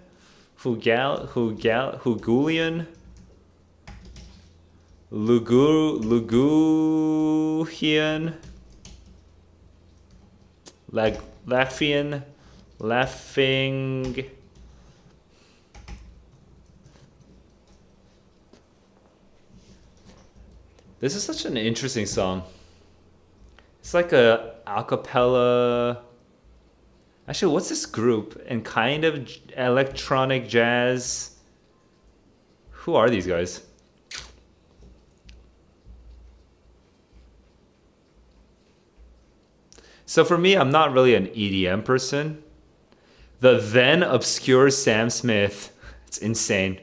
Hugulian? Luguhian? Latvian? Laughing? This is such an interesting song. It's like a cappella. Actually, what's this group? And kind of electronic jazz. Who are these guys? So for me, I'm not really an EDM person. The then obscure Sam Smith. It's insane.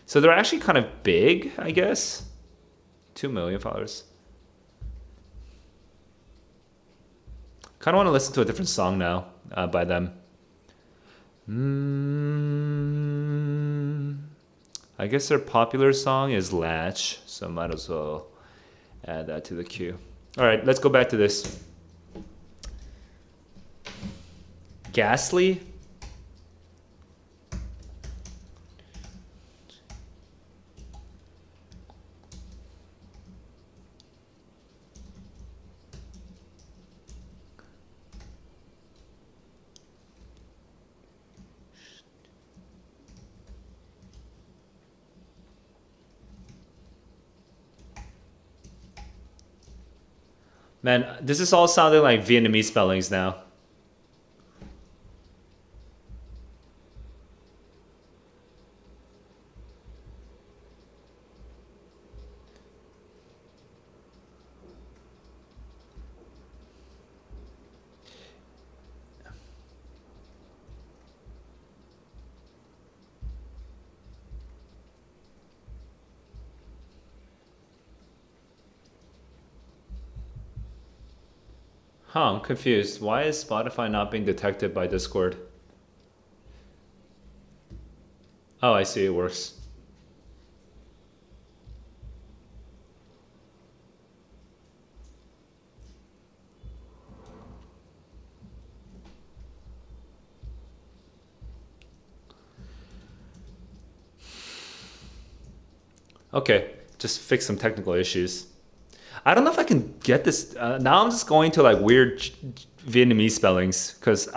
So they're actually kind of big, I guess. 2 million followers. Kind of want to listen to a different song now by them. I guess their popular song is Latch, so I might as well add that to the queue. All right, let's go back to this. Ghastly? Man, this is all sounding like Vietnamese spellings now. Huh, I'm confused. Why is Spotify not being detected by Discord? Oh, I see, it works. Okay, just fix some technical issues. I don't know if I can get this. Now I'm just going to like weird Vietnamese spellings because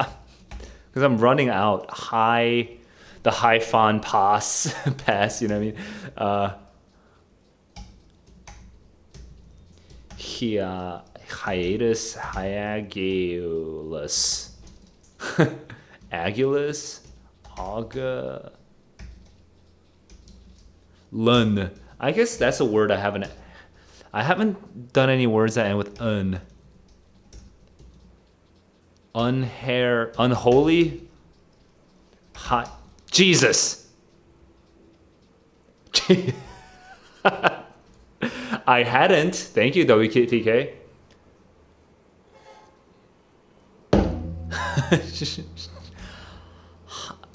I'm running out the hyphon pass pass. You know what I mean? Hiatus, hiagulus, agulus, auga, lun. I guess that's a word I haven't done any words that end with un. Unhair, unholy, hot. Jesus. I hadn't. Thank you, WTK.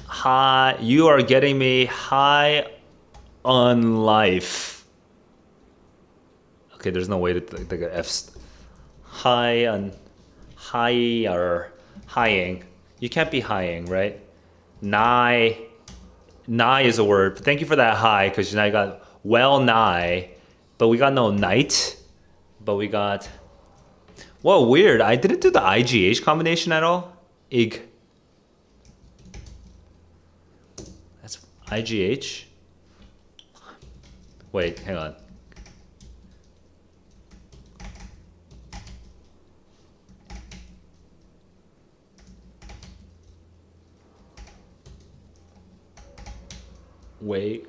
Hi, you are getting me high on life. Okay, there's no way to think of F's. High on higher, highing. You can't be highing, right? Nigh is a word. Thank you for that high, because now you got well nigh, but we got no night. But we got. Whoa, weird. I didn't do the IGH combination at all. Ig. That's IGH. Wait, hang on. Wait.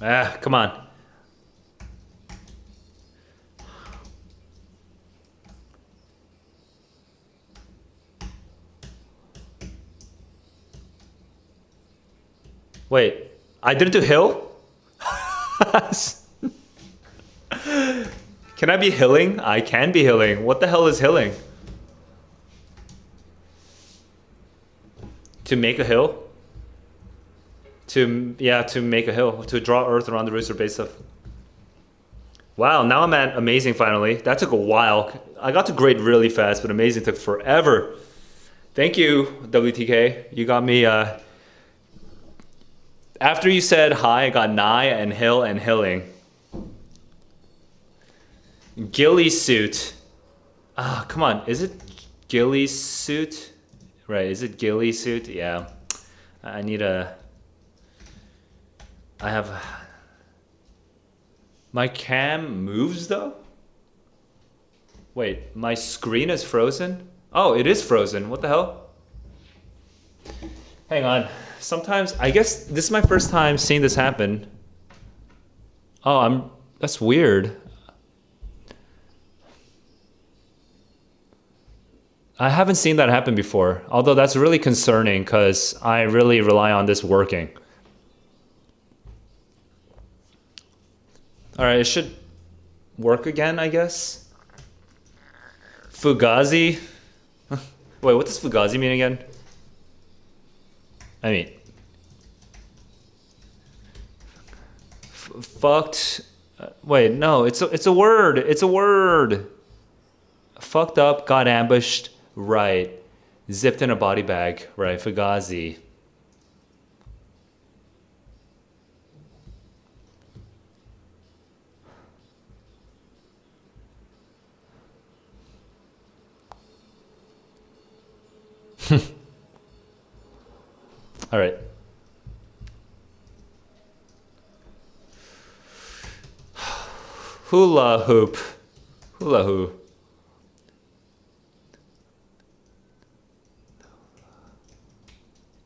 Ah, come on. Wait, I didn't do hill? Can I be hilling? I can be hilling. What the hell is hilling? To make a hill? To make a hill. To draw earth around the roots or base of. Wow, now I'm at amazing finally. That took a while. I got to grade really fast, but amazing took forever. Thank you, WTK. You got me, after you said hi, I got nigh and hill and hilling. Ghillie suit. Ah, come on. Is it ghillie suit? Right, is it ghillie suit? Yeah. I need a... I have... My cam moves though? Wait, my screen is frozen? Oh, it is frozen. What the hell? Hang on. Sometimes, I guess this is my first time seeing this happen. Oh, that's weird. I haven't seen that happen before, although that's really concerning because I really rely on this working. All right, it should work again, I guess. Fugazi. Wait, what does fugazi mean again? I mean, fucked. Wait, no, it's a word. It's a word. Fucked up, got ambushed, right. Zipped in a body bag, right. Fugazi. All right. Hula hoop. Hula hoop.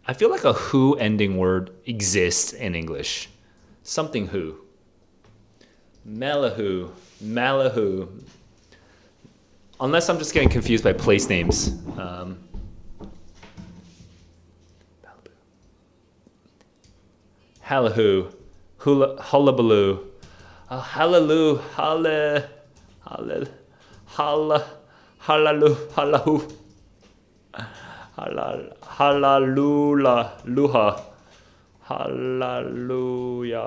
I feel like a who ending word exists in English. Something who. Malahu. Malahu. Unless I'm just getting confused by place names. Hallahu. Hula, hullabaloo. Hallelujah. Hallelujah. Hallelujah. Hallelujah. Hallelujah. Luha. Hallelujah.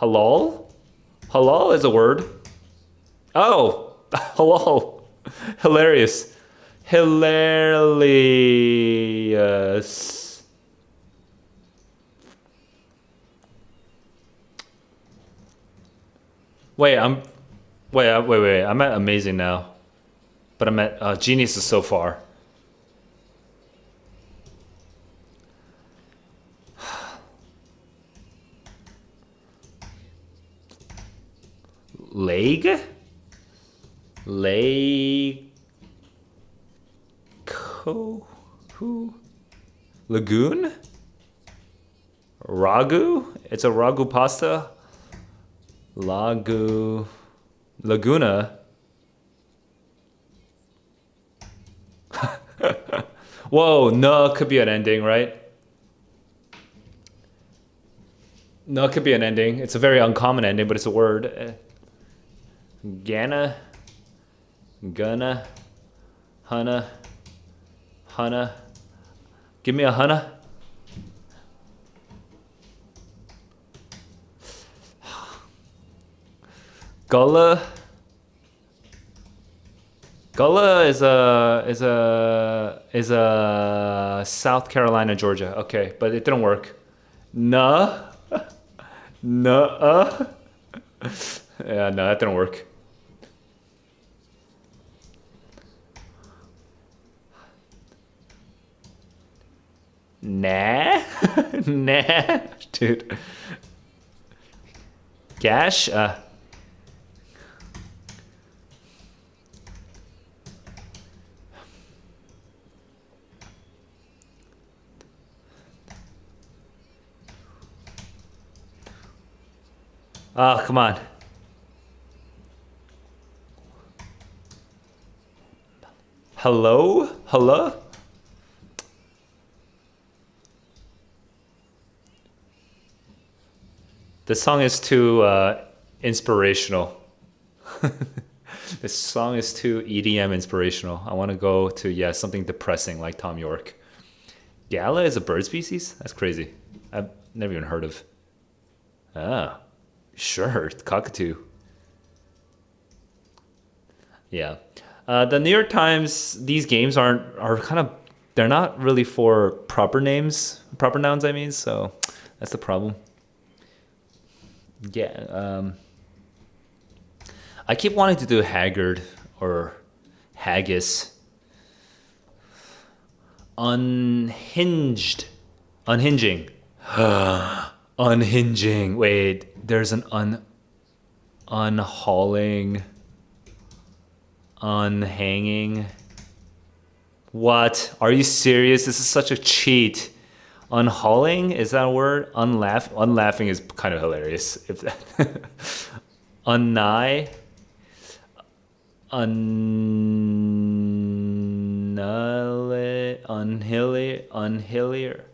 Halal? Halal is a word. Oh, halal. Hilarious. Hilarious. Wait, wait. I'm at amazing now. But I'm at genius is so far. Leg? Leg? Who? Lagoon? Ragu? It's a ragu pasta? Lagu. Laguna? Whoa, no could be an ending, right? No could be an ending. It's a very uncommon ending, but it's a word. Gonna. Hunna. Give me a hunna. Gullah is a South Carolina, Georgia. Okay, but it didn't work. Nuh. Nuh. Yeah, no, that didn't work. Nah. Nah. Dude. Gash? Oh, come on. Hello? Hello? This song is too inspirational. This song is too EDM inspirational. I want to go to, something depressing like Tom York. Gala is a bird species? That's crazy. I've never even heard of. Ah, sure, cockatoo. Yeah. The New York Times, these games they're not really for proper nouns, I mean, so that's the problem. Yeah, I keep wanting to do haggard or haggis. Unhinged. Unhinging. Unhinging. Wait, there's an unhauling. Unhanging. What? Are you serious? This is such a cheat. Unhauling? Is that a word? Unlaughing is kind of hilarious. If that unnigh. Unhillier.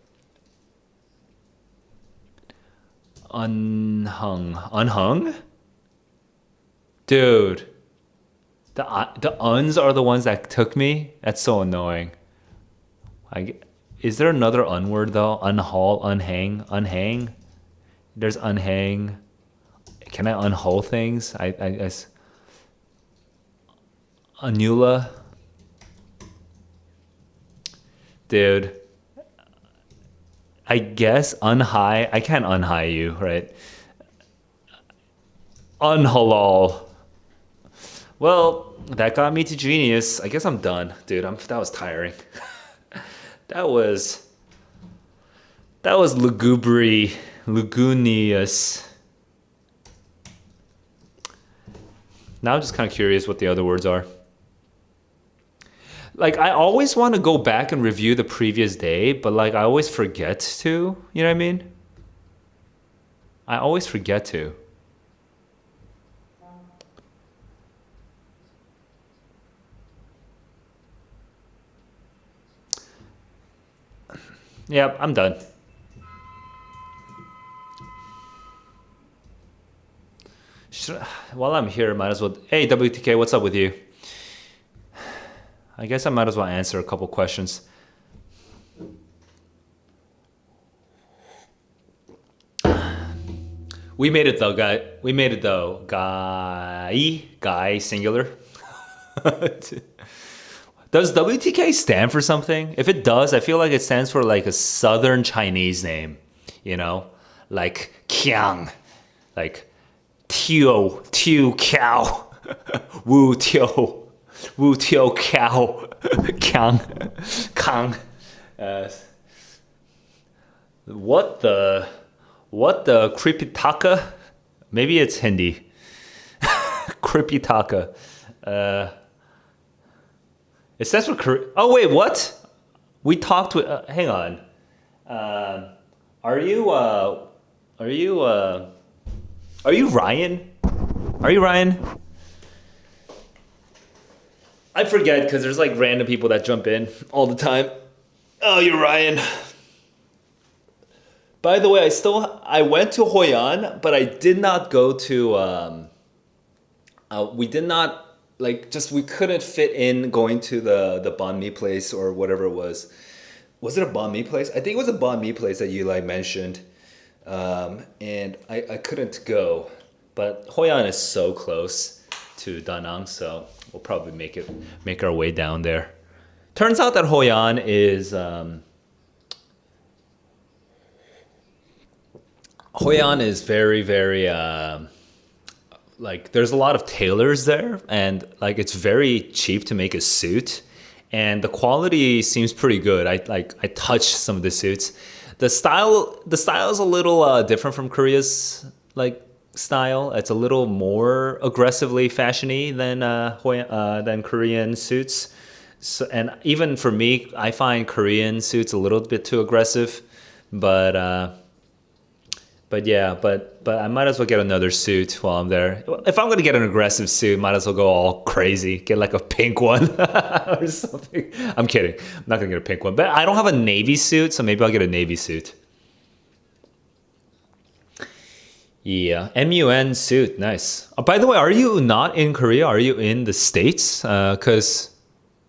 Unhung? Dude. The uns are the ones that took me? That's so annoying. Is there another un word though? Unhaul, unhang, unhang? There's unhang. Can I unhaul things? I guess. Anula. Dude. I guess unhigh. I can't unhigh you, right? Unhalal. Well, that got me to genius. I guess I'm done, dude. That was tiring. that was lugunious. Now I'm just kind of curious what the other words are. Like, I always want to go back and review the previous day, but like I always forget to. You know what I mean? I always forget to. Yeah, I'm done. While I'm here, might as well. Hey, WTK, what's up with you? I guess I might as well answer a couple questions. We made it though, guy. We made it though, guy, singular. Does WTK stand for something? If it does, I feel like it stands for like a Southern Chinese name, you know, like Kiang, like Tio Cow, Wu Tio Cow, Kiang, Kang. What the Kripitaka? Maybe it's Hindi. Kripitaka. It says for Korea. Oh wait, what? We talked with. Hang on. Are you Ryan? Are you Ryan? I forget because there's like random people that jump in all the time. Oh, you're Ryan. By the way, I went to Hoi An, but I did not go to. We did not. We couldn't fit in going to the banh mi place or whatever it was. Was it a banh mi place? I think it was a banh mi place that you like mentioned, and I couldn't go. But Hoi An is so close to Da Nang, so we'll probably make our way down there. Turns out that Hoi An is very, very like there's a lot of tailors there, and like it's very cheap to make a suit, and the quality seems pretty good. I touched some of the suits. The style is a little different from Korea's like style. It's a little more aggressively fashiony than Korean suits. So, and even for me, I find Korean suits a little bit too aggressive, but I might as well get another suit while I'm there. If I'm gonna get an aggressive suit, might as well go all crazy. Get like a pink one or something. I'm kidding. I'm not gonna get a pink one. But I don't have a navy suit, so maybe I'll get a navy suit. Yeah, MUN suit, nice. By the way, are you not in Korea? Are you in the States? Because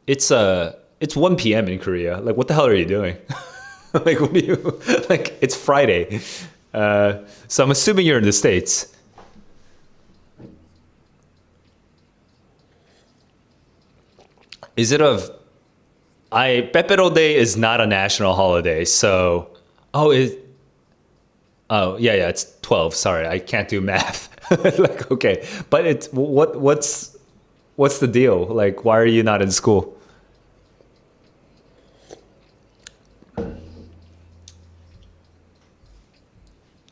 it's 1 p.m. in Korea. Like, what the hell are you doing? Like, what do you like? It's Friday. So I'm assuming you're in the States. Is it Pepero Day is not a national holiday, so oh yeah, it's 12. Sorry, I can't do math. Like, okay, but it's what's the deal? Like, why are you not in school?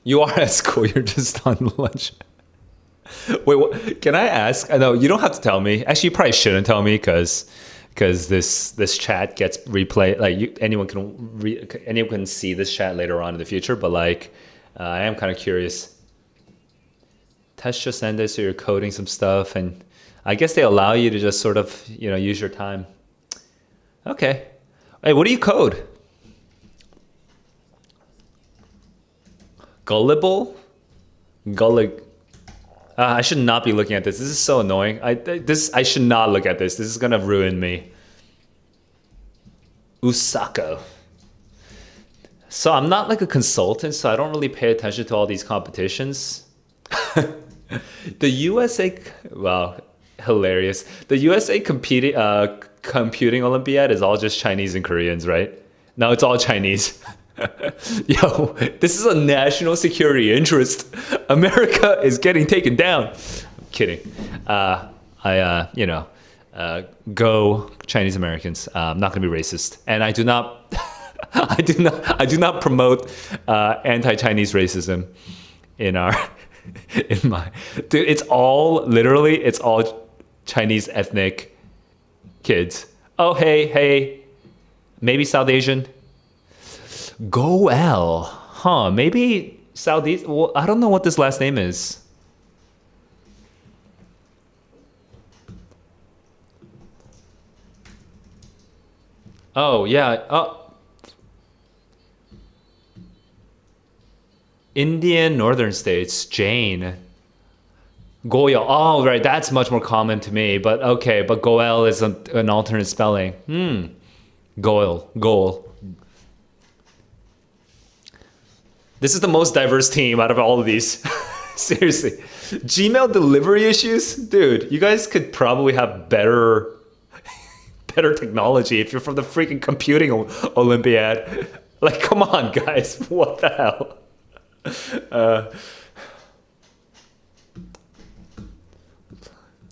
You are at school. You're just on lunch. Wait, can I ask? I know you don't have to tell me. Actually, you probably shouldn't tell me because this chat gets replayed. Like anyone can see this chat later on in the future. But like, I am kind of curious. Test just ended, so you're coding some stuff, and I guess they allow you to just sort of use your time. Okay. Hey, what do you code? Gullible? Gullig. I should not be looking at this. This is so annoying. I should not look at this. This is gonna ruin me. Usako. So I'm not like a consultant, so I don't really pay attention to all these competitions. The USA, wow, hilarious. The USA computing Olympiad is all just Chinese and Koreans, right? No, it's all Chinese. Yo, this is a national security interest. America is getting taken down. I'm kidding. Go Chinese Americans. I'm not gonna be racist, and I do not, I do not promote anti-Chinese racism in our, in my, dude. It's all literally, it's all Chinese ethnic kids. Oh hey, maybe South Asian. Goel, huh? Maybe Southeast. Well, I don't know what this last name is. Oh yeah. Indian Northern States. Jane. Goyal. Oh right, that's much more common to me. But okay, but Goel is an alternate spelling. Goel. This is the most diverse team out of all of these. Seriously. Gmail delivery issues? Dude, you guys could probably have better technology if you're from the freaking computing Olympiad. Like, come on, guys. What the hell?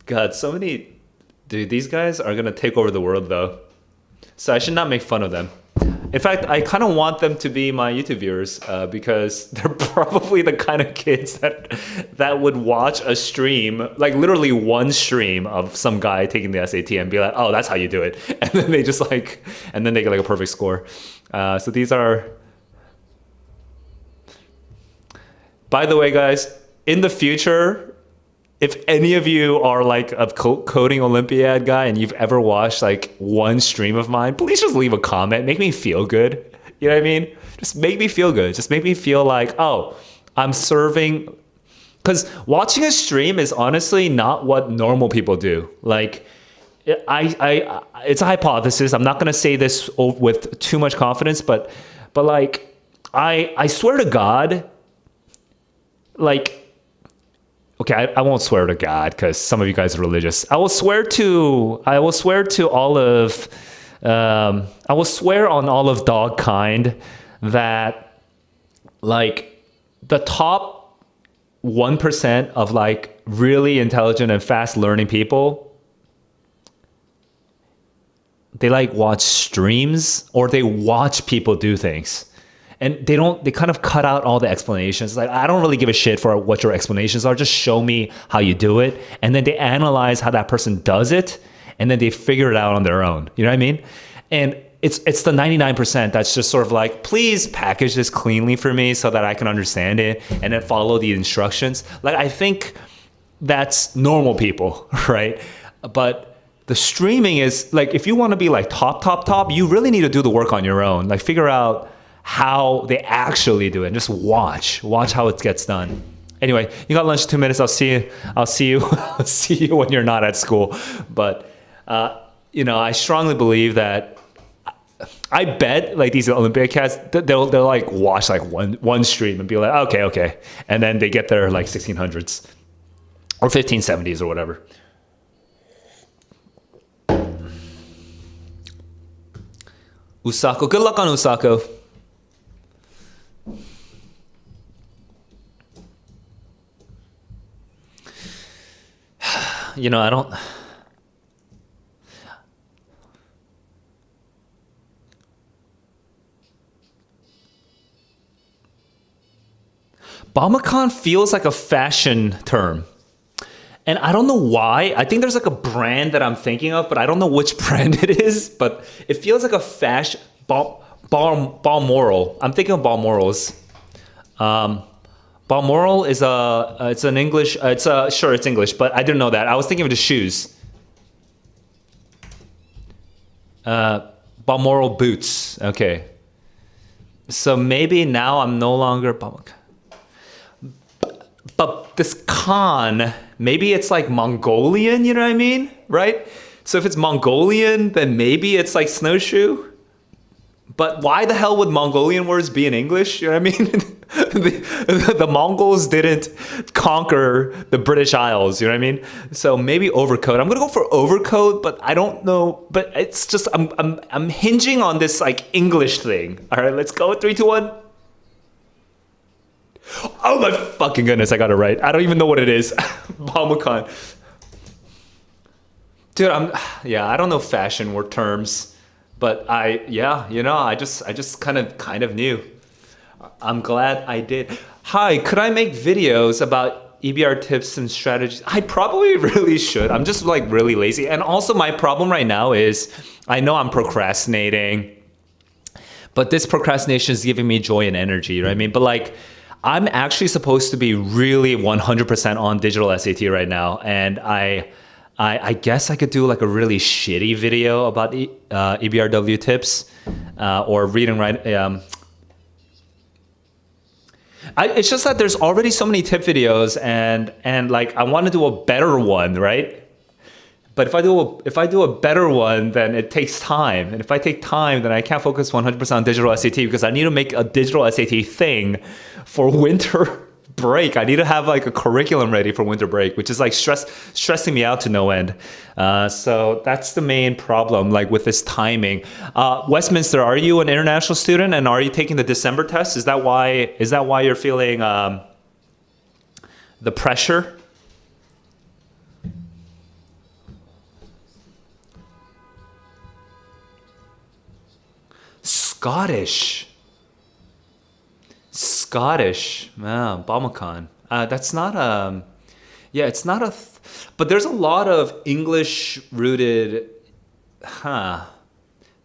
God, so many... Dude, these guys are going to take over the world, though. So I should not make fun of them. In fact, I kind of want them to be my YouTube viewers because they're probably the kind of kids that would watch a stream, like literally one stream of some guy taking the SAT and be like, "Oh, that's how you do it," and then they get like a perfect score. So these are. By the way, guys, in the future, if any of you are like a coding Olympiad guy and you've ever watched like one stream of mine, please just leave a comment. Make me feel good. You know what I mean? Just make me feel good. Just make me feel like, oh, I'm serving. Because watching a stream is honestly not what normal people do. Like, it's a hypothesis. I'm not going to say this with too much confidence, but like, I swear to God, like, okay, I won't swear to God because some of you guys are religious. I will swear on all of dog kind that like the top 1% of like really intelligent and fast learning people, they like watch streams or they watch people do things. And they kind of cut out all the explanations. Like, I don't really give a shit for what your explanations are. Just show me how you do it. And then they analyze how that person does it. And then they figure it out on their own. You know what I mean? And it's the 99% that's just sort of like, please package this cleanly for me so that I can understand it and then follow the instructions. Like, I think that's normal people, right? But the streaming is like, if you want to be like top, you really need to do the work on your own. Like, figure out how they actually do it and just watch how it gets done. Anyway, you got lunch in 2 minutes. I'll see you I'll see you when you're not at school. But I strongly believe that I bet like these Olympiad cats, they'll like watch like one stream and be like, okay, and then they get their like 1600s or 1570s or whatever. Usako, good luck on Usako. I don't. Balmacon feels like a fashion term. And I don't know why. I think there's like a brand that I'm thinking of, but I don't know which brand it is. But it feels like a fashion. Balmoral. I'm thinking of Balmorals. Balmoral is it's an English, sure, it's English, but I didn't know that. I was thinking of the shoes. Balmoral boots, okay. So maybe now I'm no longer Balmacon. but this Khan, maybe it's like Mongolian, you know what I mean? Right? So if it's Mongolian, then maybe it's like snowshoe. But why the hell would Mongolian words be in English? You know what I mean? The Mongols didn't conquer the British Isles. You know what I mean? So maybe overcoat. I'm gonna go for overcoat, but I don't know. But it's just I'm hinging on this like English thing. All right, let's go. 3, 2, 1. Oh my fucking goodness! I got it right. I don't even know what it is. Balmacan. Dude, I don't know fashion word terms, but I just kind of knew. I'm glad I did. Hi, could I make videos about EBR tips and strategies? I probably really should. I'm just like really lazy. And also my problem right now is I know I'm procrastinating, but this procrastination is giving me joy and energy, you know what I mean? But like I'm actually supposed to be really 100% on digital SAT right now, and I guess I could do like a really shitty video about EBRW tips or reading right. It's just that there's already so many tip videos, and like I want to do a better one, right? But if I do a better one, then it takes time, and if I take time, then I can't focus 100% on digital SAT because I need to make a digital SAT thing for winter break. I need to have like a curriculum ready for winter break, which is like stressing me out to no end. So that's the main problem, like with this timing. Westminster, are you an international student, and are you taking the December test? Is that why you're feeling the pressure? Scottish, wow, Balmacan. That's not it's not but there's a lot of English rooted,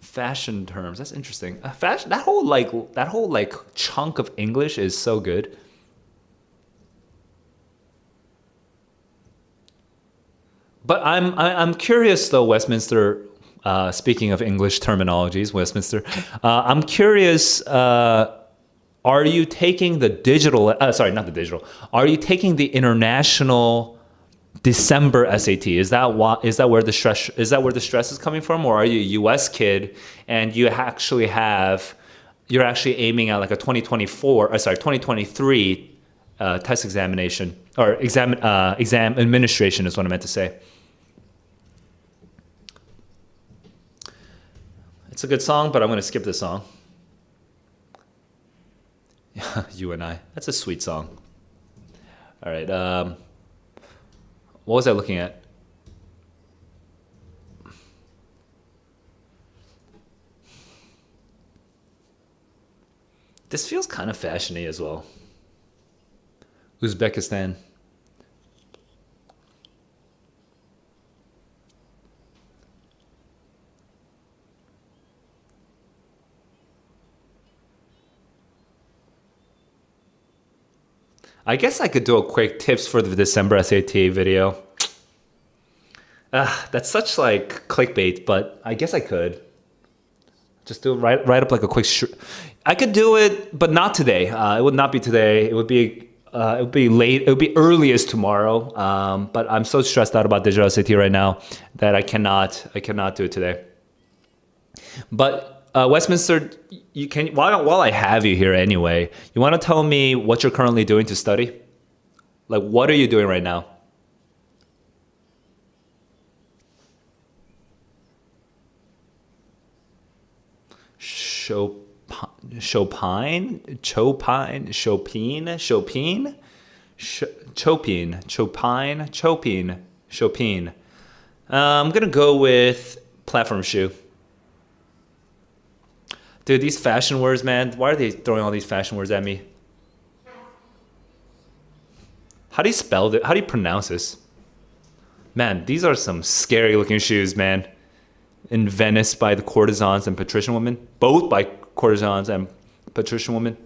fashion terms. That's interesting. Fashion, that whole chunk of English is so good. But I'm curious though, Westminster. Speaking of English terminologies, Westminster, I'm curious. Are you taking the digital? Sorry, not the digital. Are you taking the international December SAT? Is that where the stress is coming from, or are you a U.S. kid and you're actually aiming at like a 2023 test examination or exam administration is what I meant to say. It's a good song, but I'm going to skip this song. You and I. That's a sweet song. All right. What was I looking at? This feels kind of fashiony as well. Uzbekistan. I guess I could do a quick tips for the December SAT video. That's such like clickbait, but I guess I could. Just do write up like a quick. I could do it, but not today. It would not be today. It would be late. It would be earliest tomorrow. But I'm so stressed out about digital SAT right now that I cannot do it today. But Westminster, you can while I have you here anyway, you want to tell me what you're currently doing to study? Like, what are you doing right now? Chopin. I'm gonna go with platform shoe. Dude, these fashion words, man. Why are they throwing all these fashion words at me? How do you spell it? How do you pronounce this? Man, these are some scary looking shoes, man. In Venice by the courtesans and patrician women. Both by courtesans and patrician women.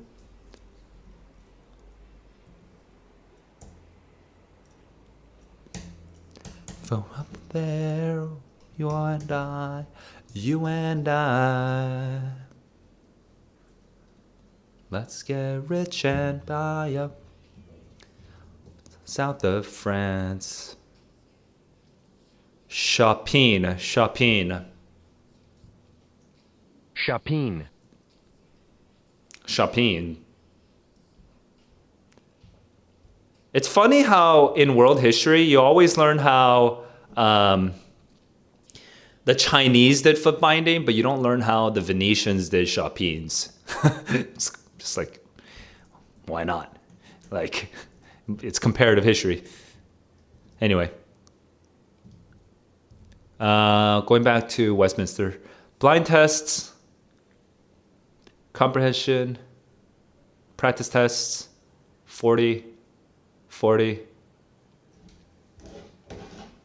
From up there, you and I. Let's get rich and buy up. South of France. Chopin. Chopin. Chopin. It's funny how in world history you always learn how the Chinese did foot binding, but you don't learn how the Venetians did Chopins. It's just like, why not? Like, it's comparative history. Anyway, going back to Westminster, blind tests, comprehension, practice tests, 40.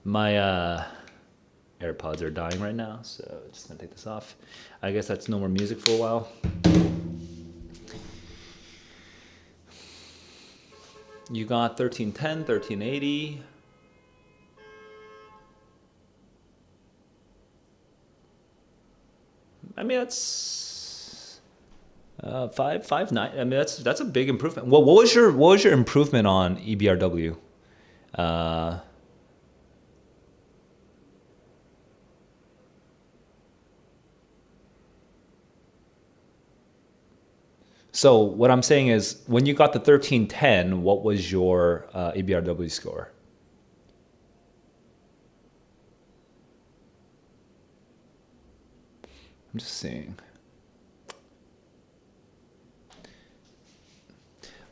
My AirPods are dying right now, so just gonna take this off. I guess that's no more music for a while. You got 1310, 1380. I mean, that's 559. I mean, that's a big improvement. What was your improvement on EBRW? So what I'm saying is, when you got the 1310, what was your EBRW score? I'm just seeing.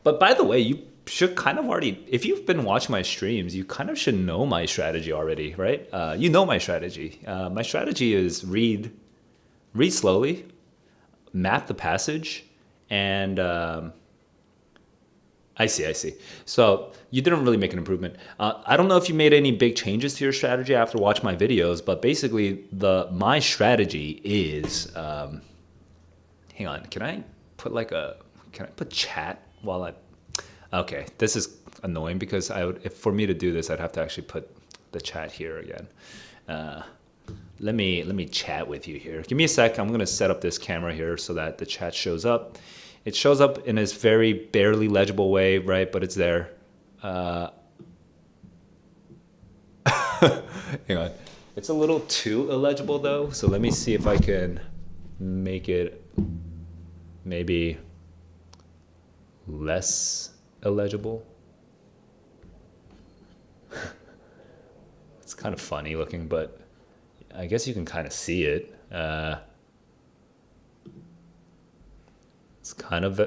But by the way, you should kind of already, if you've been watching my streams, you kind of should know my strategy already, right? You know my strategy. My strategy is read slowly, map the passage, and I see. So you didn't really make an improvement. I don't know if you made any big changes to your strategy after watching my videos, but basically my strategy is, hang on, can I put chat while okay, this is annoying because for me to do this, I'd have to actually put the chat here again. Let me chat with you here. Give me a sec. I'm gonna set up this camera here so that the chat shows up. It shows up in this very barely legible way, right? But it's there. Hang on. It's a little too illegible though. So let me see if I can make it maybe less illegible. It's kind of funny looking, but I guess you can kind of see it. It's kind of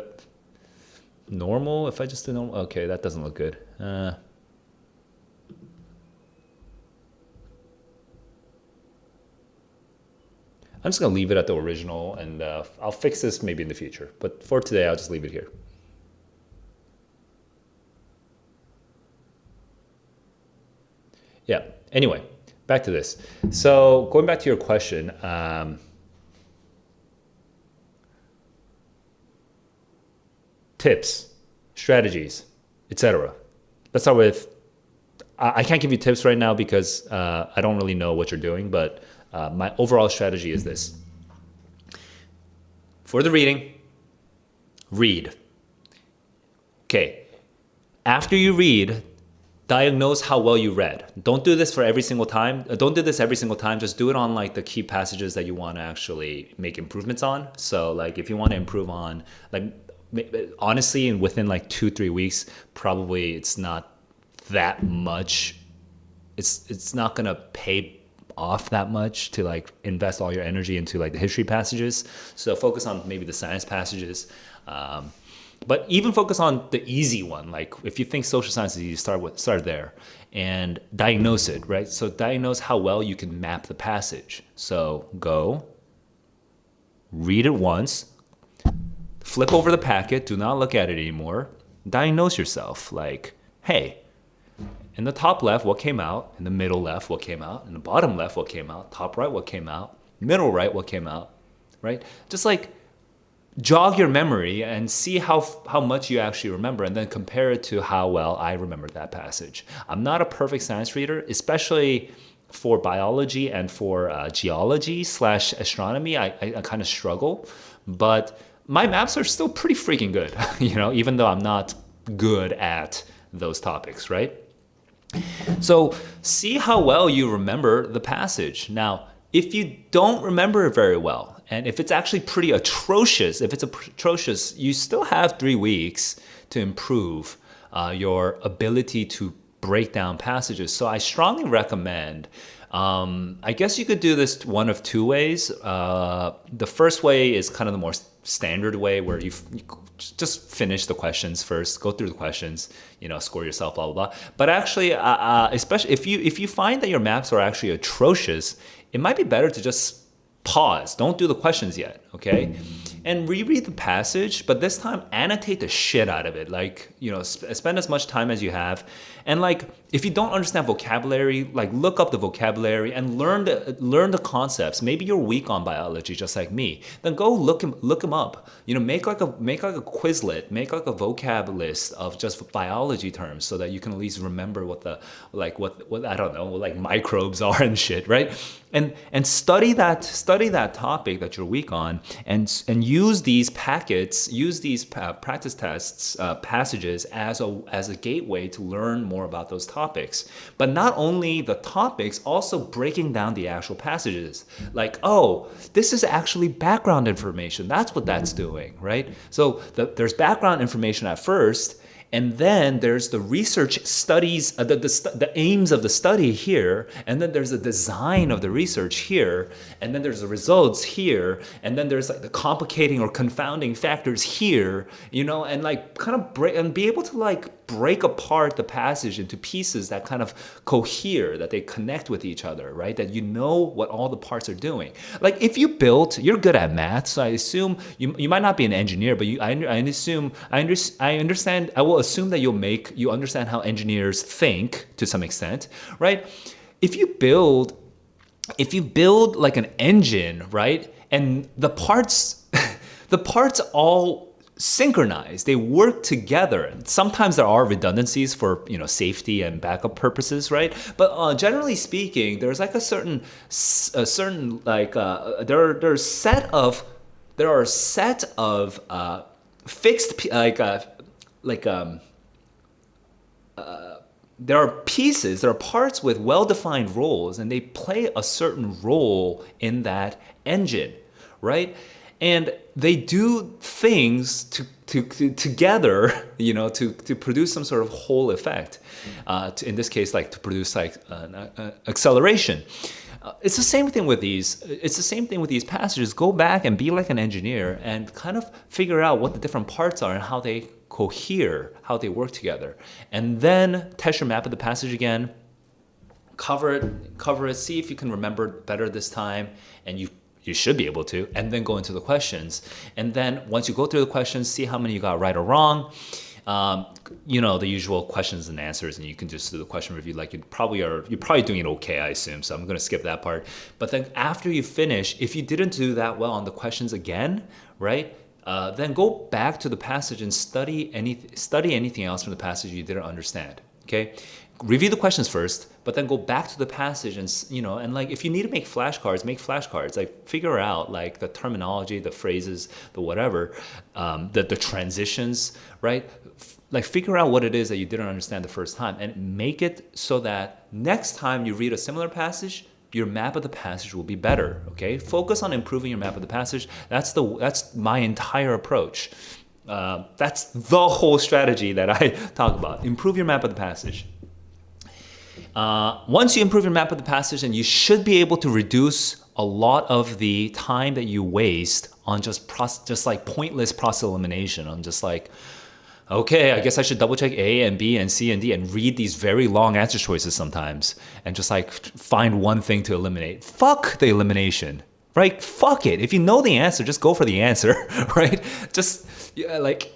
normal. If I just do normal, okay, that doesn't look good. I'm just gonna leave it at the original, and I'll fix this maybe in the future. But for today, I'll just leave it here. Yeah. Anyway, back to this. So going back to your question, tips, strategies, etc. Let's start with, I can't give you tips right now because I don't really know what you're doing, but my overall strategy is this. For the reading, read. Okay. After you read, diagnose how well you read. Don't do this for every single time. Don't do this every single time. Just do it on like the key passages that you want to actually make improvements on. So like if you want to improve on, like, honestly, and within like 2-3 weeks, probably it's not that much. It's not gonna pay off that much to like invest all your energy into like the history passages. So focus on maybe the science passages. But even focus on the easy one. Like if you think social science is easy, start there and diagnose it, right? So diagnose how well you can map the passage. So go, read it once, flip over the packet, do not look at it anymore. Diagnose yourself. Like, hey, in the top left, what came out? In the middle left, what came out? In the bottom left, what came out? Top right, what came out? Middle right, what came out? Right? Just like jog your memory and see how much you actually remember, and then compare it to how well I remembered that passage. I'm not a perfect science reader, especially for biology and for geology/astronomy. I kind of struggle, but my maps are still pretty freaking good, you know, even though I'm not good at those topics, right? So see how well you remember the passage. Now, if you don't remember it very well, and if it's actually pretty atrocious, you still have 3 weeks to improve your ability to break down passages. So I strongly recommend, I guess you could do this one of 2 ways. The first way is kind of the more standard way where you just finish the questions first, go through the questions, score yourself, blah, blah, blah. But actually, especially if you find that your maps are actually atrocious, it might be better to just pause. Don't do the questions yet, okay? And reread the passage, but this time annotate the shit out of it. Like, spend as much time as you have. And like, if you don't understand vocabulary, like look up the vocabulary and learn the concepts. Maybe you're weak on biology, just like me. Then go look them up. Make like a Quizlet, make like a vocab list of just biology terms so that you can at least remember what I don't know, like microbes are and shit, right? And study that topic that you're weak on, and use these packets, use these practice tests, passages as a gateway to learn more about those topics. But not only the topics, also breaking down the actual passages. Like, oh, this is actually background information. That's what that's doing, right? So there's background information at first, and then there's the research studies, the aims of the study here, and then there's the design of the research here, and then there's the results here, and then there's like the complicating or confounding factors here, and like kind of be able to like break apart the passage into pieces that kind of cohere, that they connect with each other, right? That what all the parts are doing. Like if you're good at math, so I assume you might not be an engineer, but I will assume that you understand how engineers think to some extent, right? If you build like an engine, right, and the parts all synchronize, they work together. Sometimes there are redundancies for safety and backup purposes, right? But generally speaking, there's like there are a set of fixed there are pieces, there are parts with well-defined roles, and they play a certain role in that engine, right? And they do things together, to produce some sort of whole effect. In this case, like to produce like an acceleration. It's the same thing with these. It's the same thing with these passages. Go back and be like an engineer and kind of figure out what the different parts are and how they cohere, how they work together, and then test your map of the passage again. Cover it. See if you can remember better this time, and you should be able to, and then go into the questions. And then once you go through the questions, see how many you got right or wrong. The usual questions and answers, and you can just do the question review like you're probably doing it okay, I assume. So I'm going to skip that part. But then after you finish, if you didn't do that well on the questions again, right? Then go back to the passage and study anything else from the passage you didn't understand. Okay, review the questions first, but then go back to the passage and like if you need to make flashcards, make flashcards. Like figure out like the terminology, the phrases, the whatever, the transitions, right? Like figure out what it is that you didn't understand the first time, and make it so that next time you read a similar passage, your map of the passage will be better. Okay, focus on improving your map of the passage. That's my entire approach. That's the whole strategy that I talk about. Improve your map of the passage. Once you improve your map of the passage, then you should be able to reduce a lot of the time that you waste on just like pointless process elimination, on just like, okay, I guess I should double check A and B and C and D and read these very long answer choices sometimes and just like find one thing to eliminate. Fuck the elimination, right? Fuck it. If you know the answer, just go for the answer, right? Just like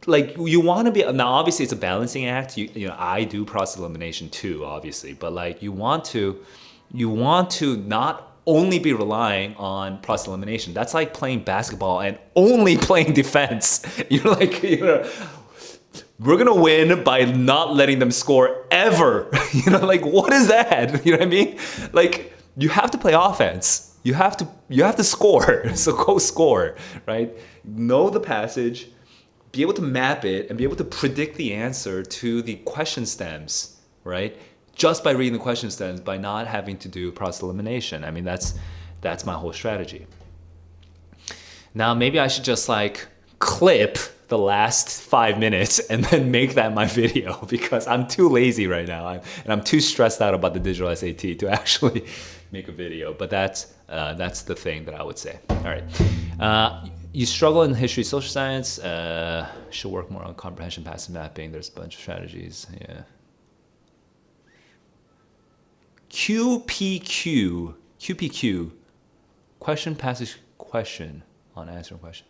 you want to be, now obviously it's a balancing act. I do process elimination too, obviously, but like you want to not only be relying on process elimination. That's like playing basketball and only playing defense. We're going to win by not letting them score ever. Like what is that? You know what I mean? Like you have to play offense. You have to score. So go score, right? Know the passage, be able to map it and be able to predict the answer to the question stems, right? Just by reading the question stems, by not having to do process elimination. I mean, that's my whole strategy. Now, maybe I should just like clip the last 5 minutes and then make that my video because I'm too lazy right now and I'm too stressed out about the digital SAT to actually make a video. But that's the thing that I would say. All right. You struggle in history, social science, should work more on comprehension, passive mapping. There's a bunch of strategies. Yeah. QPQ, question, passage, question on answering question.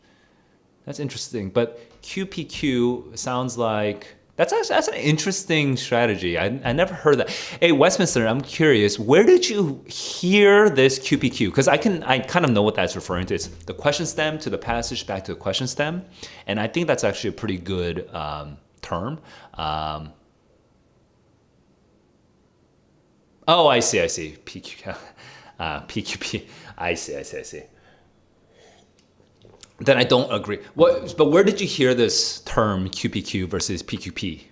That's interesting, but QPQ sounds like that's an interesting strategy. I never heard that. Hey, Westminster, I'm curious, where did you hear this QPQ? Because I kind of know what that's referring to. It's the question stem to the passage back to the question stem, and I think that's actually a pretty good term. Oh, I see. PQQ, PQP. I see. Then I don't agree. But where did you hear this term QPQ versus PQP?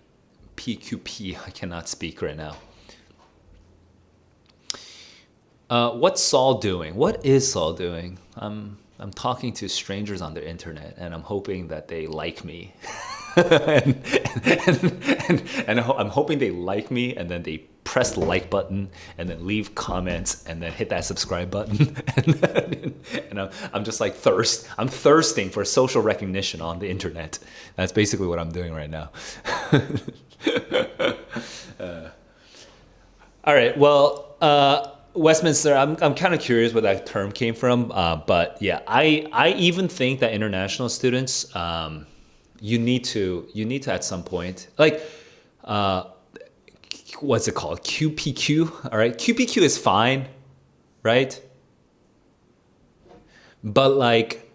PQP, I cannot speak right now. What's Saul doing? What is Saul doing? I'm talking to strangers on the internet, and I'm hoping that they like me. and I'm hoping they like me, and then they press the like button, and then leave comments, and then hit that subscribe button. and I'm just like I'm thirsting for social recognition on the internet. That's basically what I'm doing right now. All right. Well, Westminster, I'm kind of curious where that term came from. But yeah, I even think that international students, you need to at some point, like, what's it called? QPQ. All right. QPQ is fine, right? But like,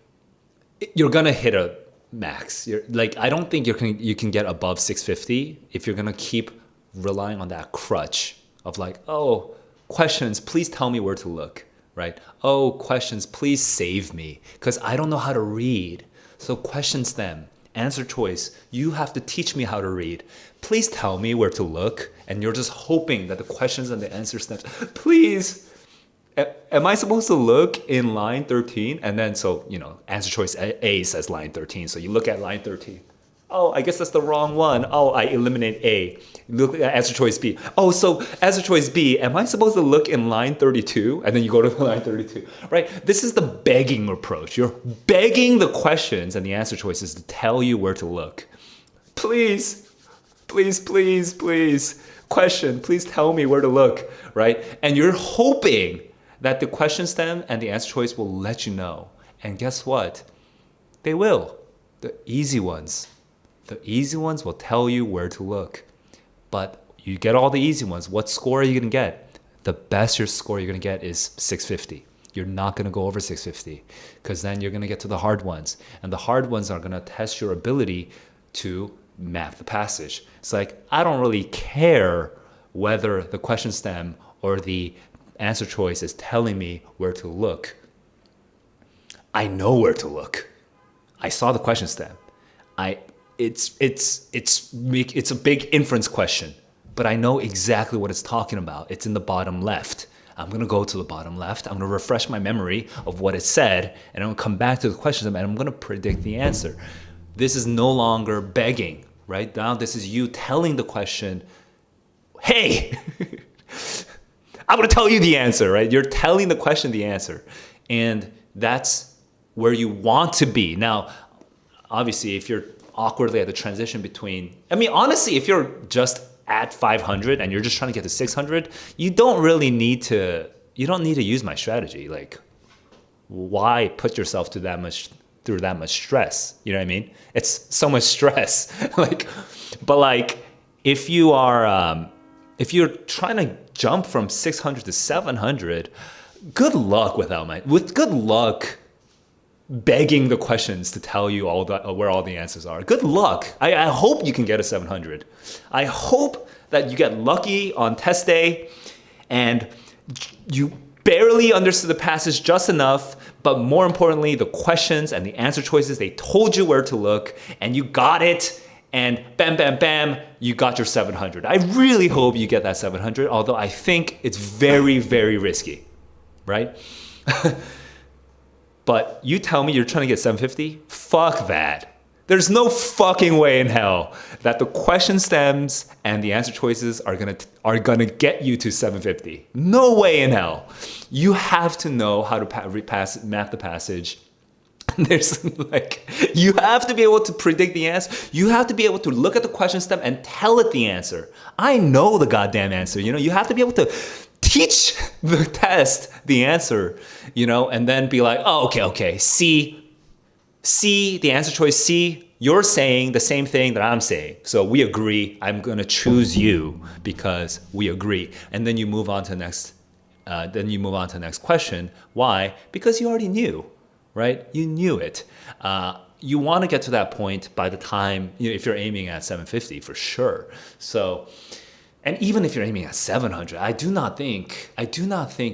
you're gonna hit a max. I don't think you can get above 650 if you're gonna keep relying on that crutch of like, oh, questions, please tell me where to look, right? Oh, questions, please save me because I don't know how to read. So question stem, answer choice, you have to teach me how to read. Please tell me where to look. And you're just hoping that the questions and the answer stems, please, am I supposed to look in line 13? And then, so, answer choice A says line 13. So you look at line 13. Oh, I guess that's the wrong one. Oh, I eliminate A. Look at answer choice B. Oh, so answer choice B, am I supposed to look in line 32? And then you go to line 32, right? This is the begging approach. You're begging the questions and the answer choices to tell you where to look. Please. Question, please tell me where to look, right? And you're hoping that the question stem and the answer choice will let you know. And guess what? They will. The easy ones will tell you where to look. But you get all the easy ones. What score are you going to get? The best score you're going to get is 650. You're not going to go over 650 because then you're going to get to the hard ones. And the hard ones are going to test your ability to map the passage. It's like, I don't really care whether the question stem or the answer choice is telling me where to look. I know where to look. I saw the question stem. It's a big inference question, but I know exactly what it's talking about. It's in the bottom left. I'm going to go to the bottom left. I'm going to refresh my memory of what it said, and I'm going to come back to the question stem, and I'm going to predict the answer. This is no longer begging, right? Now this is you telling the question, hey, I'm going to tell you the answer, right? You're telling the question the answer. And that's where you want to be. Now, obviously, if you're awkwardly at the transition between, honestly, if you're just at 500 and you're just trying to get to 600, you don't need to use my strategy. Like, why put yourself through that much stress? You know what I mean? It's so much stress. But if you are, if you're trying to jump from 600 to 700, good luck with good luck begging the questions to tell you where all the answers are. Good luck. I hope you can get a 700. I hope that you get lucky on test day and you barely understood the passage just enough, but more importantly, the questions and the answer choices, they told you where to look and you got it. And bam, bam, bam, you got your 700. I really hope you get that 700, although I think it's very, very risky, right? But you tell me you're trying to get 750? Fuck that. There's no fucking way in hell that the question stems and the answer choices are gonna get you to 750. No way in hell. You have to know how to map the passage. There's like, you have to be able to predict the answer. You have to be able to look at the question stem and tell it the answer. I know the goddamn answer. You have to be able to teach the test the answer, and then be like, oh, okay, C, the answer choice C, you're saying the same thing that I'm saying. So we agree. I'm going to choose you because we agree. And then you move on to the next question. Why? Because you already knew. Right? You knew it. You want to get to that point by the time, if you're aiming at 750 for sure. So, and even if you're aiming at 700, I do not think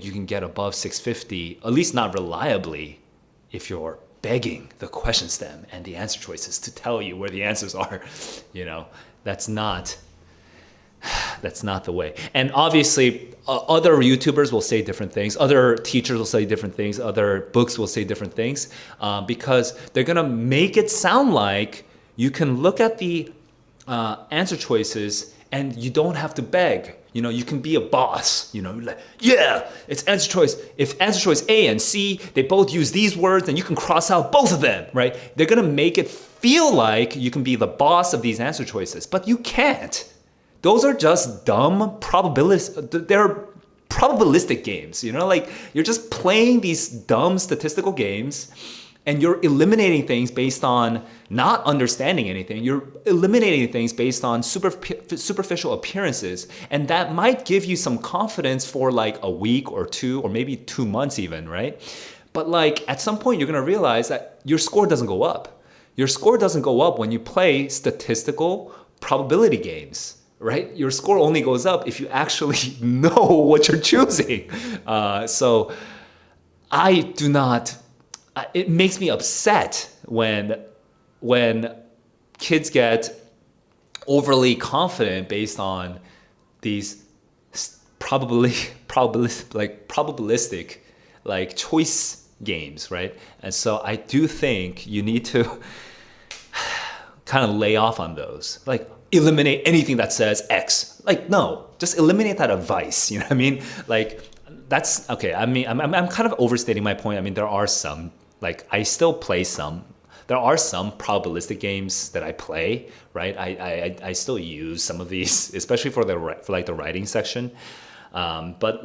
you can get above 650, at least not reliably, if you're begging the question stem and the answer choices to tell you where the answers are. That's not the way. And obviously, other YouTubers will say different things. Other teachers will say different things. Other books will say different things because they're going to make it sound like you can look at the answer choices and you don't have to beg. You can be a boss. Like, yeah, it's answer choice. If answer choice A and C, they both use these words, then you can cross out both of them, right? They're going to make it feel like you can be the boss of these answer choices, but you can't. Those are just dumb they're probabilistic games, like you're just playing these dumb statistical games and you're eliminating things based on not understanding anything. You're eliminating things based on superficial appearances. And that might give you some confidence for like a week or two, or maybe 2 months even, right? But like at some point you're gonna realize that your score doesn't go up. Your score doesn't go up when you play statistical probability games. Right? Your score only goes up if you actually know what you're choosing. So I do not, it makes me upset when kids get overly confident based on these probabilistic like choice games, right? And so I do think you need to kind of lay off on those. Like, eliminate anything that says X. Like, no, just eliminate that advice. You know what I mean? Like, that's okay. I mean, I'm kind of overstating my point. I mean, there are some, like, I still play some. There are some probabilistic games that I play, right? I still use some of these, especially for the writing section. But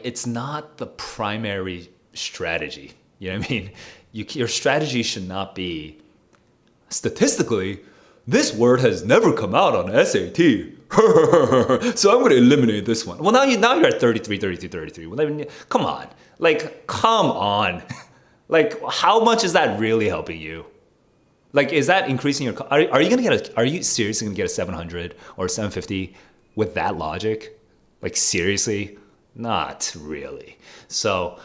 it's not the primary strategy. You know what I mean? Your strategy should not be, statistically, this word has never come out on SAT. So I'm going to eliminate this one. Well, now you're at 33. Well, come on. Like, come on. Like, how much is that really helping you? Like, is that increasing your... Are you seriously going to get a 700 or 750 with that logic? Like, seriously? Not really. So...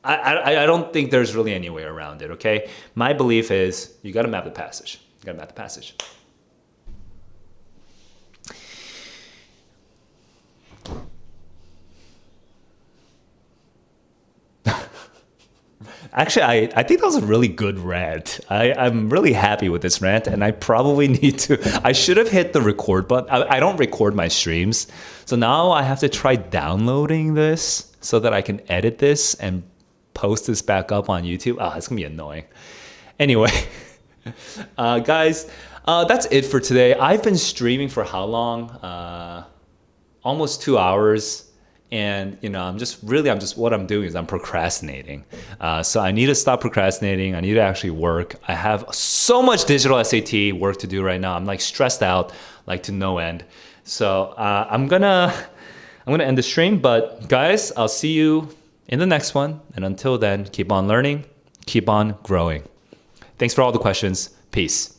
I don't think there's really any way around it, okay? My belief is you got to map the passage. Actually, I think that was a really good rant. I'm really happy with this rant, and I probably need to... I should have hit the record button. I don't record my streams, so now I have to try downloading this so that I can edit this and post this back up on YouTube. It's gonna be annoying. Anyway, guys, that's it for today. I've been streaming for how long? Almost 2 hours. And what I'm doing is I'm procrastinating. So I need to stop procrastinating. I need to actually work. I have so much digital SAT work to do right now. I'm like stressed out, like to no end. So I'm gonna end the stream. But guys, I'll see you in the next one. And until then, keep on learning, keep on growing. Thanks for all the questions. Peace.